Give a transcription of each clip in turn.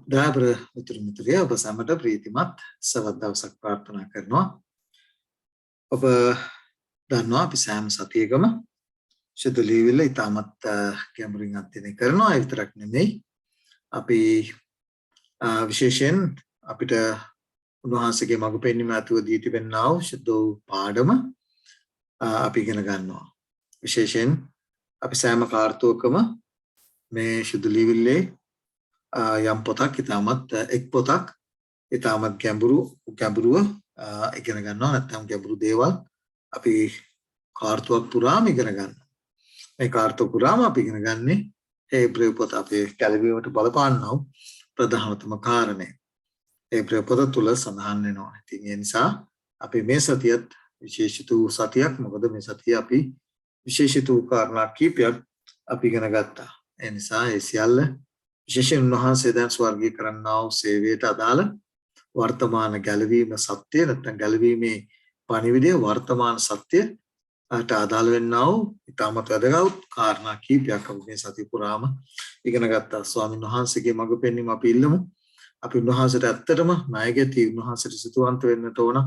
දයාබර මිතුරු මිතුරිය ඔබ සැමට ප්‍රීතිමත් සවස් දවසක් ප්‍රාර්ථනා කරනවා. ඔබ දන්නවා අපි සෑම සතියකම ශුද්ධ ලියවිල්ල ඉතාමත් ගැඹුරින් අධ්‍යයනය කරනවා. ඒ විතරක් නෙමෙයි අපි විශේෂයෙන් අපිට උන්වහන්සේගේ මඟ පෙන්වීම ඇතුව දී තිබෙනා වූ ශුද්ධ පාඩම අපි ඉගෙන ගන්නවා. විශේෂයෙන් අපි සෑම කාර්තුවකම මේ ශුද්ධ ලියවිල්ලේ යම් පොතක් ඉතාමත් එක් පොතක් ඉතාමත් ගැඹුරුව ඉගෙන ගන්නවා. නැත්නම් ගැඹුරු දේවල් අපි කාර්තුවක් පුරාම ඉගෙන ගන්නවා. මේ කාර්තුව පුරාම අපි ඉගෙන ගන්නේ හේබ්‍රේව පොත අපේ ගැලවීමට බලපාන්නා වූ ප්‍රධානතම කාරණය. හේබ්‍රේව පොත තුල සඳහන් වෙනවා. ඉතින් ඒ නිසා අපි මේ සතියත් විශේෂිත වූ සතියක්. මොකද මේ සතිය අපි විශේෂිත වූ කාරණා කීපයක් අපි ඉගෙන ගත්තා. ඒ නිසා ඒ සියල්ල විශේෂයෙන් උන්වහන්සේ දැන් ස්වර්ගීය කරන්නා වූ සේවයට අදාළ වර්තමාන ගැලවීම සත්‍ය නැත්නම් ගැලවීමේ පණිවිඩය වර්තමාන සත්‍යයට අදාළ වෙන්නා වූ ඉතාමත් වැදගත් කාරණා කීපයක් අපි මේ සතිය පුරාම ඉගෙන ගත්තා. ස්වාමීන් වහන්සේගේ මඟ පෙන්වීම අපි ඉල්ලමු. අපි උන්වහන්සේට ඇත්තටම ණයගැති උන්වහන්සේට සිතුවන්ත වෙන්නට ඕන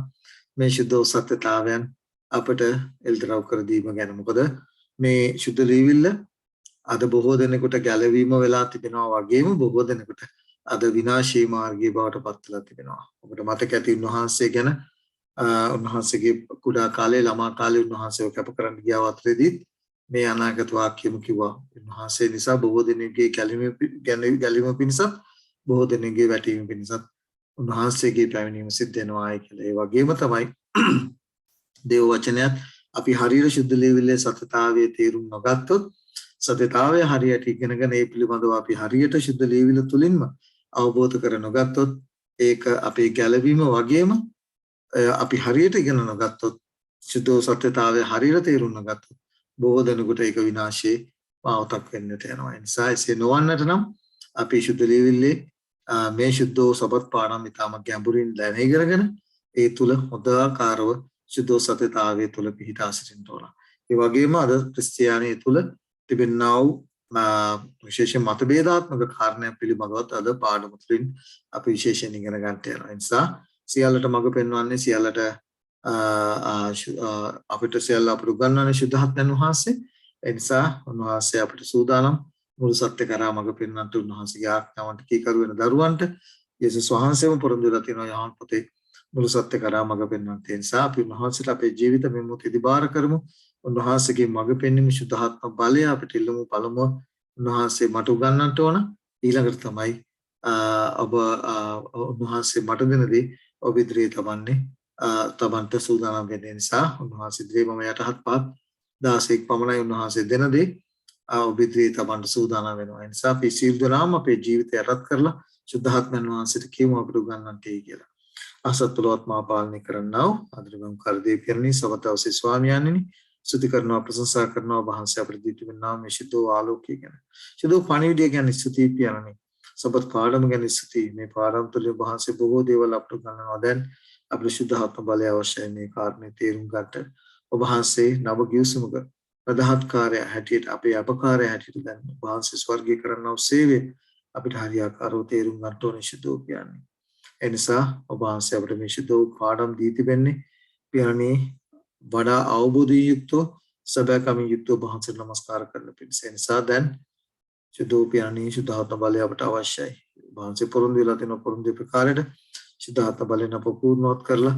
මේ ශුද්ධ සත්‍යතාවයන් අපට එල්දරව් කර දීම ගැන. මොකද මේ ශුද්ධ ලියවිල්ල අද බොහෝ දෙනෙකුට ගැලවීම වෙලා තිබෙනවා වගේම බොහෝ දෙනෙකුට අද විනාශී මාර්ගයේ බවට පත් වෙලා තිබෙනවා. ඔබට මතක ඇති උන්වහන්සේ ගැන උන්වහන්සේගේ කුඩා කාලේ ළමා කාලේ උන්වහන්සේව කැප කරන්න ගියා අතරේදී මේ අනාගත වාක්‍යම කිව්වා. උන්වහන්සේ නිසා බොහෝ දෙනෙකුගේ ගැලවීම පිණිස බොහෝ දෙනෙකුගේ වැටීම පිණිස උන්වහන්සේගේ පැමිණීම සිද්ධ වෙනවායි කියලා. ඒ වගේම තමයි දේව වචනයත් අපි හරියට ශුද්ධ ලියවිල්ලේ සත්‍යතාවයේ තේරුම් නොගත්තොත් සත්‍යතාවය හරියට ඉගෙනගෙන ඒ පිළිබඳව අපි හරියට ශුද්ධ ලියවිල්ල තුලින්ම අවබෝධ කර නොගත්තොත් ඒක අපේ ගැලවීම වගේම අපි හරියට ඉගෙන නොගත්තොත් ශුද්ධ සත්‍යතාවය හරියට තේරුම් නොගත්තොත් බොහෝ දෙනෙකුට ඒක විනාශයේ මාවතක් වෙන්නට යනවා. ඒ නිසා එසේ නොවන්නට නම් අපි ශුද්ධ ලියවිල්ලේ මේ ශුද්ධ සබත් පාඩම් ඉතාම ගැඹුරින් දැන ඉගෙනගෙන ඒ තුල හොදාකාරව ශුද්ධ සත්‍යතාවයේ තුල පිහිටා සිටින්න ඕන. ඒ වගේම අද ක්‍රිස්තියානිය තුල තිබෙනා වූ විශේෂ මතභේදාත්මක කාරණා පිළිබඳවත් අද පාඩම තුළින් අපි විශේෂයෙන් ඉගෙන ගන්නට යනවා. ඒ නිසා සියල්ලට මඟ පෙන්වන්නේ සියල්ලට අපිට සියල්ල අපට උගන්වන්නේ ශුද්ධාත්මයන් වහන්සේ. ඒ නිසා උන්වහන්සේ අපිට සූදානම් මුළු සත්‍ය කරා මඟ පෙන්වන්නට උන්වහන්සේගේ ආඥාවන්ට කීකරු වෙන දරුවන්ට යේසුස් වහන්සේම පොරොන්දු වෙලා තියෙනවා යහන් පොතේ මුළු සත්‍ය කරා මඟ පෙන්වන්නට. ඒ නිසා අපි උන්වහන්සේට අපේ ජීවිත මෙම මොහොතේදී බාර කරමු. උන්වහන්සේගේ මඟ පෙන්වීම ශුද්ධාත්ම බලය අපිට ඉල්ලමු. පළමුව උන්වහන්සේ මට උගන්වන්නට ඕන. ඊළඟට තමයි ඔබ උන්වහන්සේ මට දෙන දේ ඔබ ඉදිරියේ තමන්ට සූදානම් වෙන්න. නිසා උන්වහන්සේ ඉදිරියේ මම යටහත් පහත් 16ක් පමණයි උන්වහන්සේ දෙන දේ ඔබ ඉදිරියේ තමන්ට සූදානම් වෙනවා. ඒ නිසා අපි සීල් දනාම අපේ ජීවිතය යටත් කරලා ශුද්ධාත්මයන් වහන්සේට කියමු අපිට උගන්වන්නටයි කියලා. අසත්තුලවත් මා පාලනය කරන්නා වූ අදිරගම් කරදී පිරණි සවතවසේ ස්වාමියාණෙනි ස්තුති කරනවා ප්‍රශංසා කරනවා වහන්සේ අපිට දී තිබෙනා මේ ශුද්ධ ආලෝකය ගැන. ශුද්ධ පණිවිඩය ගැන ස්තුති පියාණනි. සබත් පාඩම ගැන ස්තුති. මේ පාඩම් තුළ වහන්සේ බොහෝ දේවල් අපට ගන්නවා. දැන් අපිට ශුද්ධාත්ම බලය අවශ්‍යයි මේ කාරණේ තේරුම් ගන්නට. ඔබ වහන්සේ නව ගිවිසුමක ප්‍රධාත්කාරය හැටියට අපේ අපකාරය හැටියට දැන් වහන්සේ ස්වර්ගීය කරන්නා වූ සේවය අපිට හරියාකාරව තේරුම් ගන්න ඕනේ ශුද්ධ පියාණනි. ඒ නිසා ඔබ වහන්සේ අපිට මේ ශුද්ධ පාඩම් දී තිබෙන්නේ පියාණනි වඩා අවබෝධයෙන් යුක්තව සබකමින් යුක්තව වහන්සේට නමස්කාර කරන්න පිණිස. ඒ නිසා දැන් ශුද්ධ පියාණනි ශුද්ධාත්ම බලය අපට අවශ්‍යයි. වහන්සේ පොරොන්දු වෙලා තියෙන පොරොන්දු ප්‍රකාරයට ශුද්ධාත්ම බලයෙන් අප පූර්ණවත් කරලා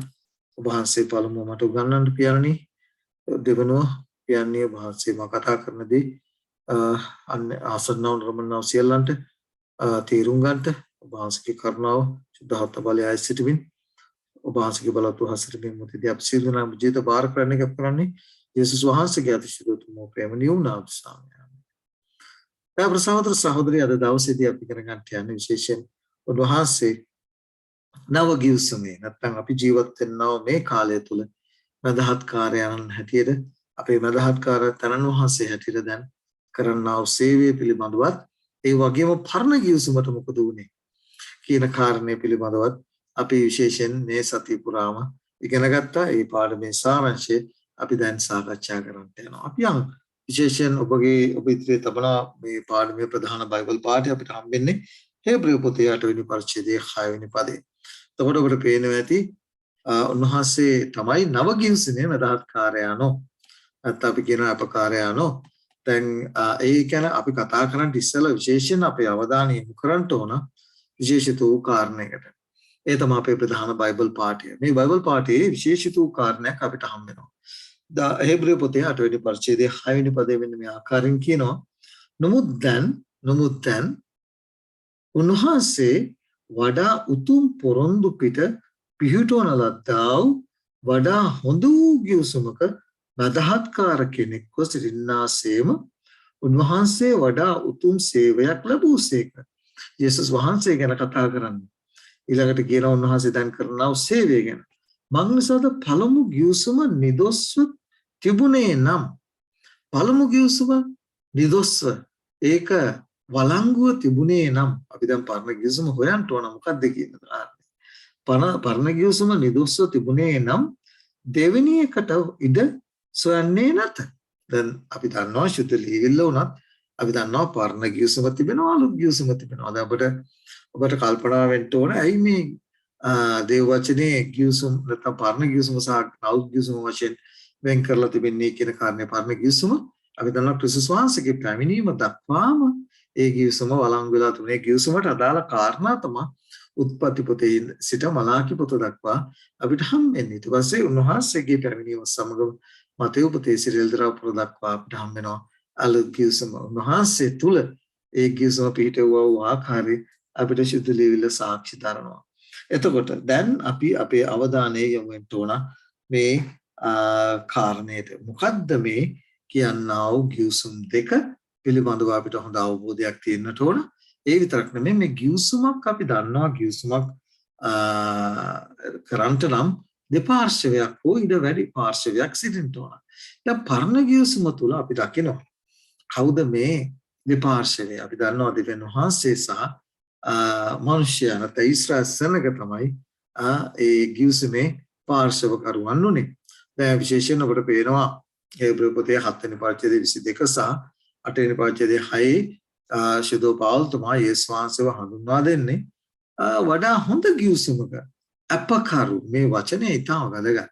ඔබ වහන්සේ පළමුව මට උගන්වන්න පියාණනි. දෙවනුව පියාණනි වහන්සේ මා කතා කරනදී ආසන්නව රමණව සියල්ලන්ට තේරුම් ගන්නට ඔබ වහන්සේගේ කරුණාව ශුද්ධාත්ම බලය ඇසිටමින් ඔබ වහන්සේගේ බලවත් හසර මේ මොහොතේදී අපි සියලු දෙනා ජීවිත බාර කරන්නේ කැප කරන්නේ යේසුස් වහන්සේගේ අතිශයතුම ප්‍රේම නියුණා සාමයන්. ඒ සහෝදර සහෝදරිය අද දවසේදී අපි ඉගෙන ගන්න යන්නේ විශේෂයෙන් ඔබ වහන්සේ නව ගිවිසුමේ නැත්නම් අපි ජීවත් වෙනව මේ කාලය තුල මදහත් කාර්යයන් හැටියට අපේ මදහත් කාර්ය තනන් වහන්සේ හැටියට දැන් කරන්නා වූ සේවය පිළිබඳවත් ඒ වගේම පරණ ගිවිසුමට මොකද වුනේ කියන කාරණේ පිළිබඳවත් අපි විශේෂයෙන් මේ සතිය පුරාම ඉගෙන ගත්තා. ඒ පාඩමේ සාරාංශය අපි දැන් සාකච්ඡා කරන්න යනවා. අපි විශේෂයෙන් ඔබ ඉදිරියේ තබන මේ පාඩමේ ප්‍රධාන බයිබල් පාඩය අපිට හම්බෙන්නේ හේබ්‍රෙය පොතේ 8 වෙනි පරිච්ඡේදයේ 6 වෙනි පදේ. එතකොට ඔබට පේනවා ඇති උන්වහන්සේ තමයි නව ගිවිසුමේ මදහත්කාරයානෝ. නැත්නම් අපි කියන අපකාරයානෝ. දැන් ඒ කියන්නේ අපි කතා කරන්න ඉස්සෙල්ලා විශේෂයෙන් අපේ අවධානය යොමු කරන්න ඕන විශේෂිත වූ කාරණයකට. ඒ තමයි අපේ ප්‍රධාන බයිබල් පාඨය. මේ බයිබල් පාඨයේ විශේෂිත වූ කාරණයක් අපිට හම්බ වෙනවා. හේබ්‍රෙය පොතේ 8 වෙනි පරිච්ඡේදයේ 6 වෙනි පදයේ මෙන්න මේ ආකාරයෙන් කියනවා. නමුත් දැන් උන්වහන්සේ වඩා උතුම් පොරොන්දු පිට පිහිටවන ලද්දා වඩා හොඳ වූ ගිවිසුමක මදහත්කාර කෙනෙක්ව සිටින්නාseම උන්වහන්සේ වඩා උතුම් සේවයක් ලැබුවසේක. යේසුස් වහන්සේ ගැන කතා කරන්නේ. ඊළඟට කියන උන්වහන්සේ දැන් කරනා වූ සේවය ගැන. මග්නිසාද පළමු ගිවිසුම නිදොස්ව තිබුණේ නම් පළමු ගිවිසුම නිදොස්ව ඒක වළංගුව තිබුණේ නම් අපි දැන් පරණ ගිවිසුම හොයන්න ඕන මොකක්ද කියන පරණ ගිවිසුම නිදොස්ව තිබුණේ නම් දෙවෙනි එකට ඉඩ සොයන්නේ නැත. දැන් අපි දන්නවා ශුද්ධ ලියවිල්ල උනත් අපි දන්නවා පරණ ගිවිසුම තිබෙනවා අලුත් ගිවිසුම තිබෙනවා. දැන් ඔබට කල්පනා වෙන්න ඕන ඇයි මේ දේව වචනේ ගිවිසුම නැත්නම් පරණ ගිවිසුම සහ අලුත් ගිවිසුම වශයෙන් වෙන් කරලා තිබෙන්නේ කියන කාරණේ පරණ ගිවිසුම අපි දන්නවා ක්‍රිස්තුස් වහන්සේගේ පැමිණීම දක්වාම ඒ ගිවිසුම වළංගු වෙලා තුනේ ගිවිසුමට අදාළ කාරණා තමයි උත්පත්ති පොතේ සිට මලාකි පොත දක්වා අපිට හම්බෙන්නේ. ඊට පස්සේ උන්වහන්සේගේ පැමිණීම සමග මතෙව් පොතේ සිරිල් දරාපුර දක්වා අපිට හම්බෙනවා අලුත් ගිවිසුම. උන්වහන්සේ තුල ඒ ගිවිසුම පිහිටවුවා වූ ආකාරي අපිට ශුද්ධ ලියවිල්ල සාක්ෂි දරනවා. එතකොට දැන් අපි අපේ අවධානය යොමු වෙන්න ඕන මේ කාරණේට. මොකද්ද මේ කියන්නා වූ ගිවිසුම් දෙක පිළිබඳව අපිට හොඳ අවබෝධයක් තියෙන්නට ඕන. ඒ විතරක් නෙමෙයි මේ ගිවිසුමක් අපි දන්නවා ගිවිසුමක් කරන්ට නම් දෙපාර්ශවයක් හෝ ඊට වැඩි පාර්ශවයක් සිටින්න ඕන. දැන් පරණ ගිවිසුම තුල අපි දකිනවා කවුද මේ දෙපාර්ශවය? අපි දන්නවා දෙවියන් වහන්සේ සහ මනුෂ්‍යයන් නැත්නම් ඊශ්‍රායල් සෙනග තමයි ඒ ගිවිසුමේ පාර්ශවකරුවන් උනේ. දැන් විශේෂයෙන් ඔබට පේනවා හේබ්‍රෙය පොතේ 7 වෙනි පරිච්ඡේදයේ 22 සහ 8 වෙනි පරිච්ඡේදයේ 6 ශුද්ධ පෞල් තමයි යේසුස් වහන්සේව හඳුන්වා දෙන්නේ වඩා හොඳ ගිවිසුමක අපකරු. මේ වචනේ ඊටම වැදගත්.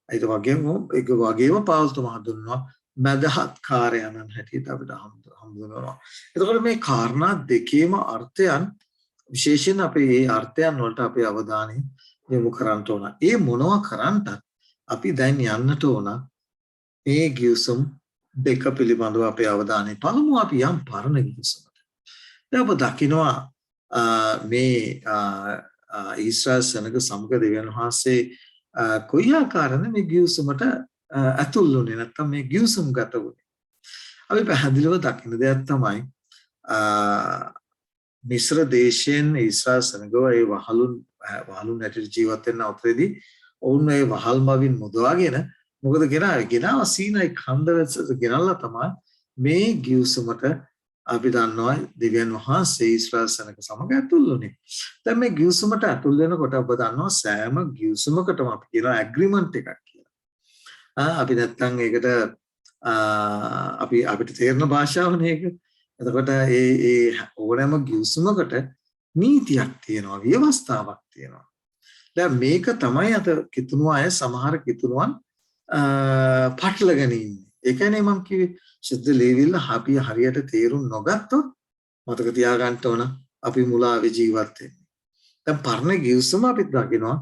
ඒක වගේම පෞල් තුමා හඳුන්වනවා මදහත්කාරයන් හැටියට අපිට හඳුන්වනවා. එතකොට මේ කාරණා දෙකේම අර්ථයන් විශේෂයෙන් අපේ මේ අර්ථයන් වලට අපේ අවධානය යොමු කරන්න ඕන. ඒ මොනවා කරන්නත් අපි දැන් යන්නට ඕන මේ ගිවිසුම් දෙක පිළිබඳව අපේ අවධානය. පළමුව අපි යම් පරණ ගිවිසුමට. දැන් ඔබ දකිනවා මේ ඊශ්‍රායල් සෙනග සමග දෙවියන් වහන්සේ කොයි ආකාරයෙන්ද මේ ගිවිසුමට ඇතුල් වුණේ නැත්නම් මේ ගිවිසුම් ගත වුණේ. අපි පැහැදිලිව දකින්න දෙයක් තමයි මිශ්‍ර දේශයෙන් ඊශ්‍රායල් සෙනගව ඒ වහලුන් ඇතුළේ ජීවත් වෙන අවස්ථාවේදී ඔවුන් මේ වහල් මවින් මුදවාගෙන මොකද ගෙනාව සීනයි කන්දරට ගෙනල්ලා තමයි මේ ගිවිසුමට අපි දන්නවා දෙවියන් වහන්සේ ඊශ්‍රායල් සෙනග සමග ඇතුල් වුණේ. දැන් මේ ගිවිසුමට ඇතුල් වෙනකොට ඔබ දන්නවා සෑම ගිවිසුමකටම අපි කියනවා ඇග්‍රීමන්ට් එකක් කියලා. අපි නැත්තම් ඒකට අපිට තේරෙන භාෂාවනේ ඒක. එතකොට ඒ ඕනෑම ගිවිසුමකට නීතියක් තියෙනවා, ව්‍යවස්ථාවක් තියෙනවා. දැන් මේක තමයි අත කිතුණු අය සමහර කිතුණුවන් පටලගෙන ඉන්නේ. ඒ කියන්නේ මම කිව්වේ ශුද්ධ ලියවිල්ල අපි හරියට තේරුම් නොගත්තොත් මතක තියාගන්න ඕන අපි මුලාවේ ජීවත් වෙන්නේ. දැන් පරණ ගිවිසුම අපි දකිනවා.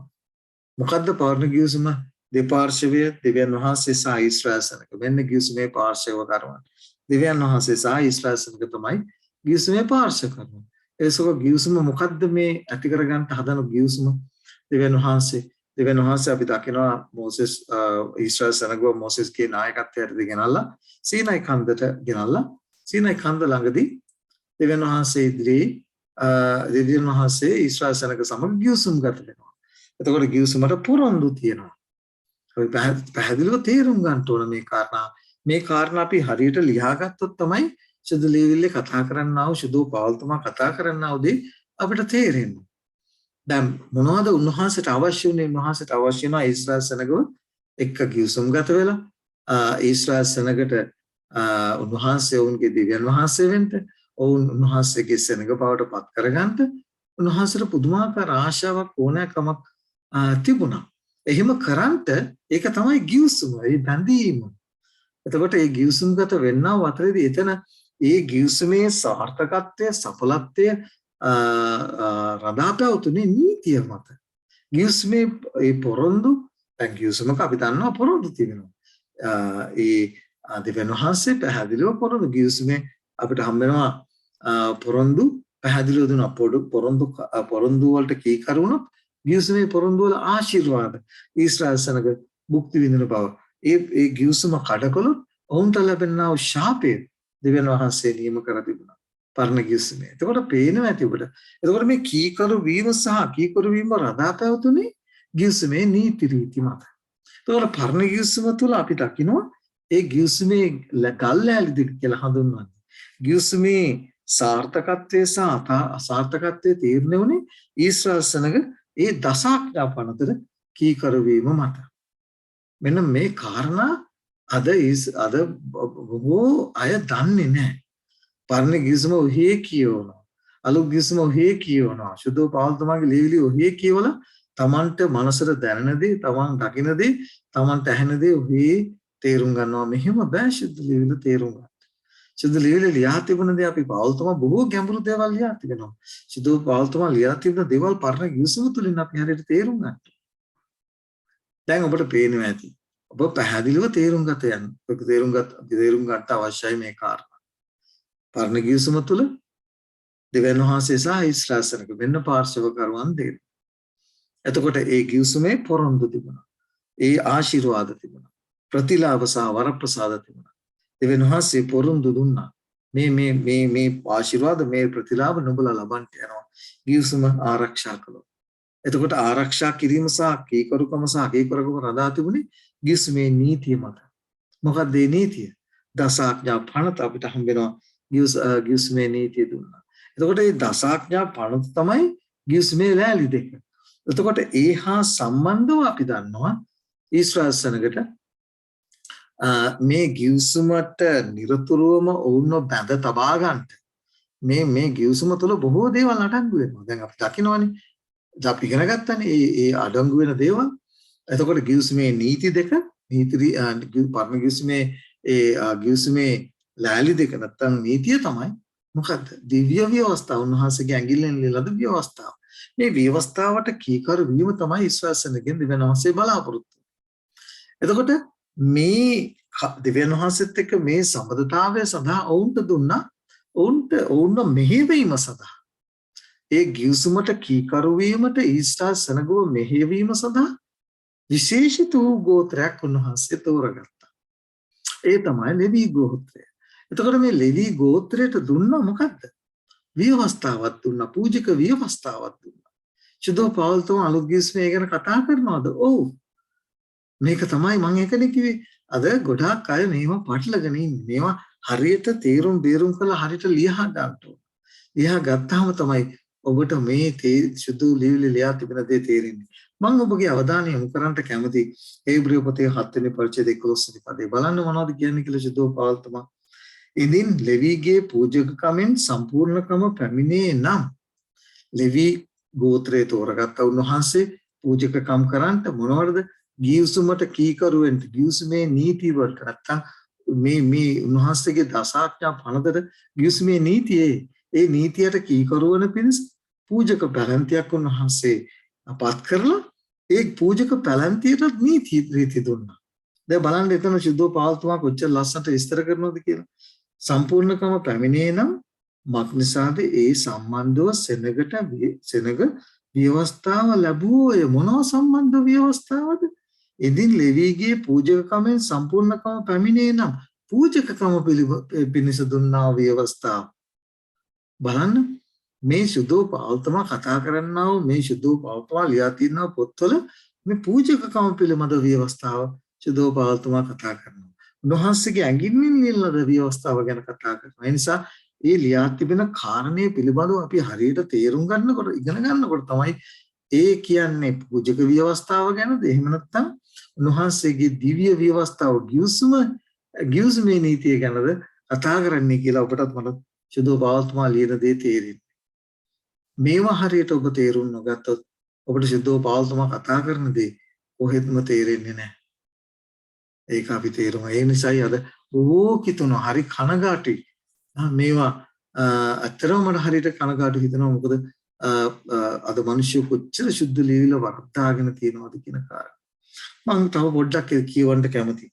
මොකද්ද පරණ ගිවිසුම? දෙපාර්ශවය දෙවියන් වහන්සේ සහ ඊශ්‍රායල් සෙනග. මෙන්න ගිවිසුමේ පාර්ශව කරවන. දෙවියන් වහන්සේ සහ ඊශ්‍රායල් සෙනග තමයි ගිවිසුමේ පාර්ශව කරවන. ඒසක ගිවිසුම මොකද්ද මේ ඇති කරගන්න හදන ගිවිසුම? දෙවියන් වහන්සේ අපි දකිනවා මොසෙස් ඊශ්‍රායල් සෙනගව මොසෙස්ගේ නායකත්වයට ගෙනල්ලා සීනයි කන්දට ගෙනල්ලා සීනයි කන්ද ළඟදී දෙවියන් වහන්සේ ඉදිරියේ දෙවියන් වහන්සේ ඊශ්‍රායල් සෙනග සමග ගිවිසුම් ගත වෙනවා. එතකොට ගිවිසුමට පොරොන්දු තියෙනවා. අපි පැහැදිලිව තේරුම් ගන්න ඕන මේ කාරණා. මේ කාරණා අපි හරියට ලියාගත්තොත් තමයි ශුද්ධ ලියවිල්ලේ කතා කරන්නා වූ ශුද්ධ පෞල් තුමා කතා කරන්නා වූ දේ අපිට තේරෙන්නේ. දැන් මොනවද උන්වහන්සේට අවශ්‍ය වුනේ? උන්වහන්සේට අවශ්‍ය වෙනවා ඊශ්‍රායල් සෙනගව එක්ක ගිවිසුම් ගත වෙලා ඊශ්‍රායල් සෙනගට උන්වහන්සේ ඔවුන්ගේ දිව්‍යන් වහන්සේ වෙන්න ඔවුන් උන්වහන්සේගේ සෙනඟ බවට පත් කරගන්න උන්වහන්සේට පුදුමාකාර ආශාවක් ඕනෑකමක් තිබුණා. එහෙම කරන්ට ඒක තමයි ගිවිසුම, ඒ බැඳීම. එතකොට ඒ ගිවිසුම්ගත වෙන්නව අතරේදී එතන ඒ ගිවිසුමේ සාර්ථකත්වය, සඵලත්වය රඳා පැවතුනේ නීතිය මත. ගිවිසුමේ ඒ පොරොන්දු, දැන් ගිවිසුමක අපි දන්නවා පොරොන්දු තියෙනවා. ඒ දෙවියන් වහන්සේ පැහැදිලිව පොරොන්දු ගිවිසුමේ අපිට හම්බ වෙනවා පොරොන්දු පැහැදිලිව දුන්නා. පොරොන්දු වලට කීකරුණොත් ගිවිසුමේ පොරොන්දු වල ආශිර්වාද ඊශ්‍රායල් සනග භුක්ති විඳින බව. ඒ ගිවිසුම කඩකළොත් ඔවුන්ට ලැබෙනා වූ ශාපය දෙවියන් වහන්සේ නියම කර තිබුණා. පරණ ගිවිසුමේ. එතකොට පේනවා ඇති ඔබට. එතකොට මේ කීකරු වීම සහ කීකරු වීම රඳා පැවතුනේ ගිවිසුමේ නීති රීති මත. එතකොට පරණ ගිවිසුම තුළ අපි දකිනවා ඒ ගිවිසුමේ ගල් ලෑලි දෙක කියලා හඳුන්වන්නේ. ගිවිසුමේ සාර්ථකත්වයේ සහ අසාර්ථකත්වයේ තීරණය වුණේ ඊශ්‍රායල් සනග ඒ දසාඥා පනතට කීකරු වීම මත. මෙන්න මේ කාරණා අද බොහෝ අය දන්නේ නැහැ. පරණ ගිවිසුම ඔහේ කියවනවා. අලුත් ගිවිසුම ඔහේ කියවනවා. සුදෝ පවුල් තමන්ගේ ලියවිලි ඔහේ කියවලා තමන්ට මනසට දැනෙන දේ, තමන් දකින දේ, තමන්ට ඇහෙන දේ ඔහේ තේරුම් ගන්නවා. මෙහෙම බෑ සුදු ලියවිලි තේරුම් ගන්න. සුදු ලියවිලි ලියා තිබුණ දේ අපි පවුල් තමන් බොහෝ ගැඹුරු දේවල් ලියා තිබෙනවා. සුදු පවුල් තමන් ලියා තිබුණ දේවල් පරණ ගිවිසුම තුලින් අපි හරියට තේරුම් ගන්නවා. දැන් ඔබට පේනවා ඇති. ඔබ පැහැදිලිව තේරුම් ගත යන්න. ඔබ තේරුම් ගන්න අවශ්‍යයි මේ කාරණා. පරණ ගිවිසුම තුල දෙවියන් වහන්සේ සහ ඊශ්‍රායල් සනග වෙන්න පාර්ශවකරුවන් දෙන්න. එතකොට ඒ ගිවිසුමේ පොරොන්දු තිබුණා. ඒ ආශිර්වාද තිබුණා. ප්‍රතිලාභ සහ වරප්‍රසාද තිබුණා. දෙවියන් වහන්සේ පොරොන්දු දුන්නා. මේ ආශිර්වාද මේ ප්‍රතිලාභ නුඹලා ලබන්න යනවා. ගිවිසුම ආරක්ෂා කළොත්. එතකොට ආරක්ෂා කිරීම සහ කීකරුකම සහ කීකරුකම රඳා තිබුණේ ගිවිසුමේ නීතිය මත. මොකක්ද මේ නීතිය? දසාඥා පනත අපිට හම්බ වෙනවා ගිවිසුමේ නීතිය දුන්නා. එතකොට මේ දසාඥා පනත තමයි ගිවිසුමේ ලෑලි දෙක. එතකොට ඒ හා සම්බන්ධව අපි දන්නවා ඊශ්‍රායල් සනගට මේ ගිවිසුමට නිරතුරුවම ඔවුන්ව බැඳ තබා ගන්නට මේ ගිවිසුම තුළ බොහෝ දේවල් අඩංගු වෙනවා. දැන් අපි දකිනවනේ අපි ඉගෙන ගත්තනේ ඒ අඩංගු වෙන දේවල්. එතකොට ගිවිසුමේ නීති දෙක පරණ ගිවිසුමේ ගිවිසුමේ ලෑලි දෙක නැත්තම් නීතිය තමයි මොකද්ද? දිව්‍ය ව්‍යවස්ථාව. උන්වහන්සේගේ ඇඟිල්ලෙන් ලියලා ව්‍යවස්ථාව. මේ ව්‍යවස්ථාවට කීකරු වීම තමයි ඊශ්‍රායල් සනගෙන් දෙවියන් වහන්සේ බලාපොරොත්තු. එතකොට මේ දෙවියන් වහන්සේත් එක්ක මේ සම්බන්ධතාවය සඳහා ඔවුන්ට දුන්නා ඔවුන්ව මෙහෙවීම සඳහා. ඒ ගිවිසුමට කීකරු වීමට ඊශ්‍රායල් සනගව මෙහෙවීම සඳහා විශේෂිත වූ ගෝත්‍රයක් උන්වහන්සේ තෝරගත්තා. ඒ තමයි ලෙවි ගෝත්‍රය. එතකොට මේ ලෙවි ගෝත්‍රයට දුන්නා මොකද්ද? ව්‍යවස්ථාවක් දුන්නා. පූජක ව්‍යවස්ථාවක් දුන්නා. සුදෝ පවුල් තුම අලුත් ගිවිසුමේ ගැන කතා කරනවද? ඔව්. මේක තමයි මම ඒකනේ කිව්වේ. අද ගොඩාක් අය මේවා පටලගෙන ඉන්නේ. මේවා හරියට තීරුම් බේරුම් කරලා හරියට ලියහා ගන්න ඕන. ලියහා ගත්තාම තමයි ඔබට මේ සුදු ලියවිලි ලියා තිබෙන දේ තේරෙන්නේ. මම ඔබගේ අවධානය යොමු කරන්නට කැමති හේබ්‍රෙය පොතේ 7 වෙනි පරිච්ඡේදයේ 11 වෙනි පදේ බලන්න මොනවද කියන්නේ කියලා සුදු පවුල් තුම. ඉදින් ලෙවිගේ පූජකකමෙන් සම්පූර්ණකම පැමිණේ නම් ලෙවි ගෝත්‍රය තෝරගත්ත උන්වහන්සේ පූජකකම් කරන්නට මොනවද? ගිවිසුමට කීකරු වෙන්න, ගිවිසුමේ නීති වලට නැත්තම් මේ උන්වහන්සේගේ දසාඥා පනතට ගිවිසුමේ නීතියේ ඒ නීතියට කීකරු වෙන පිණිස පූජක පැලැන්තියක් උන්වහන්සේ අපත් කරලා ඒ පූජක පැලැන්තියට නීති රීති දුන්නා. දැන් බලන්න එතන සුද්ධෝ පාල්තුමා කොච්චර ලස්සනට විස්තර කරනවද කියලා. සම්පූර්ණකම පැමිණේ නම් මක්නිසාද ඒ සම්බන්ධව සෙනග ව්‍යවස්ථාව ලැබුවෝය. මොනවා සම්බන්ධ ව්‍යවස්ථාවද? ඉදින් ලෙවිගේ පූජකකමෙන් සම්පූර්ණකම පැමිණේ නම් පූජකකම පිණිස දුන්නා ව්‍යවස්ථාව. බලන්න මේ සුදෝ පවුල්තුමා කතා කරන්නා වූ මේ සුදෝ පවුල්තුමා ලියා තියෙන පොත්වල මේ පූජකකම පිළිබඳ ව්‍යවස්ථාව සුදෝ පවුල්තුමා කතා කරනවා. උන්වහන්සේගේ ඇඟින්මින් ලියන ව්‍යවස්ථාව ගැන කතා කරනවා. ඒ නිසා ඒ ලියා තිබෙන කාරණේ පිළිබඳව අපි හරියට තේරුම් ගන්නකොට ඉගෙන ගන්නකොට තමයි ඒ කියන්නේ පූජක ව්‍යවස්ථාව ගැනද එහෙම නැත්නම් උන්වහන්සේගේ දිව්‍ය ව්‍යවස්ථාව ගිවිසුම ගිවිසුමේ නීතිය ගැනද කතා කරන්නේ කියලා ඔබටත් මට සුදු පවල්තුමා ලියන දේ තේරෙන්නේ. මේවා හරියට ඔබ තේරුම් නොගත්තොත් ඔබට සුදු පවල්තුමා කතා කරන දේ කොහෙත්ම තේරෙන්නේ නැහැ. ඒක අපි තේරුම. ඒ නිසායි අද ඕකිතුන හරි කනගාටුයි. මේවා අතරම මට හරියට කනගාටු හිතෙනවා. මොකද අද මිනිස්සු කොච්චර සුද්ධ ලියවිලා වර්තාගෙන තියෙනවද කියන කාරණා. මම තව පොඩ්ඩක් කියවන්න කැමතියි.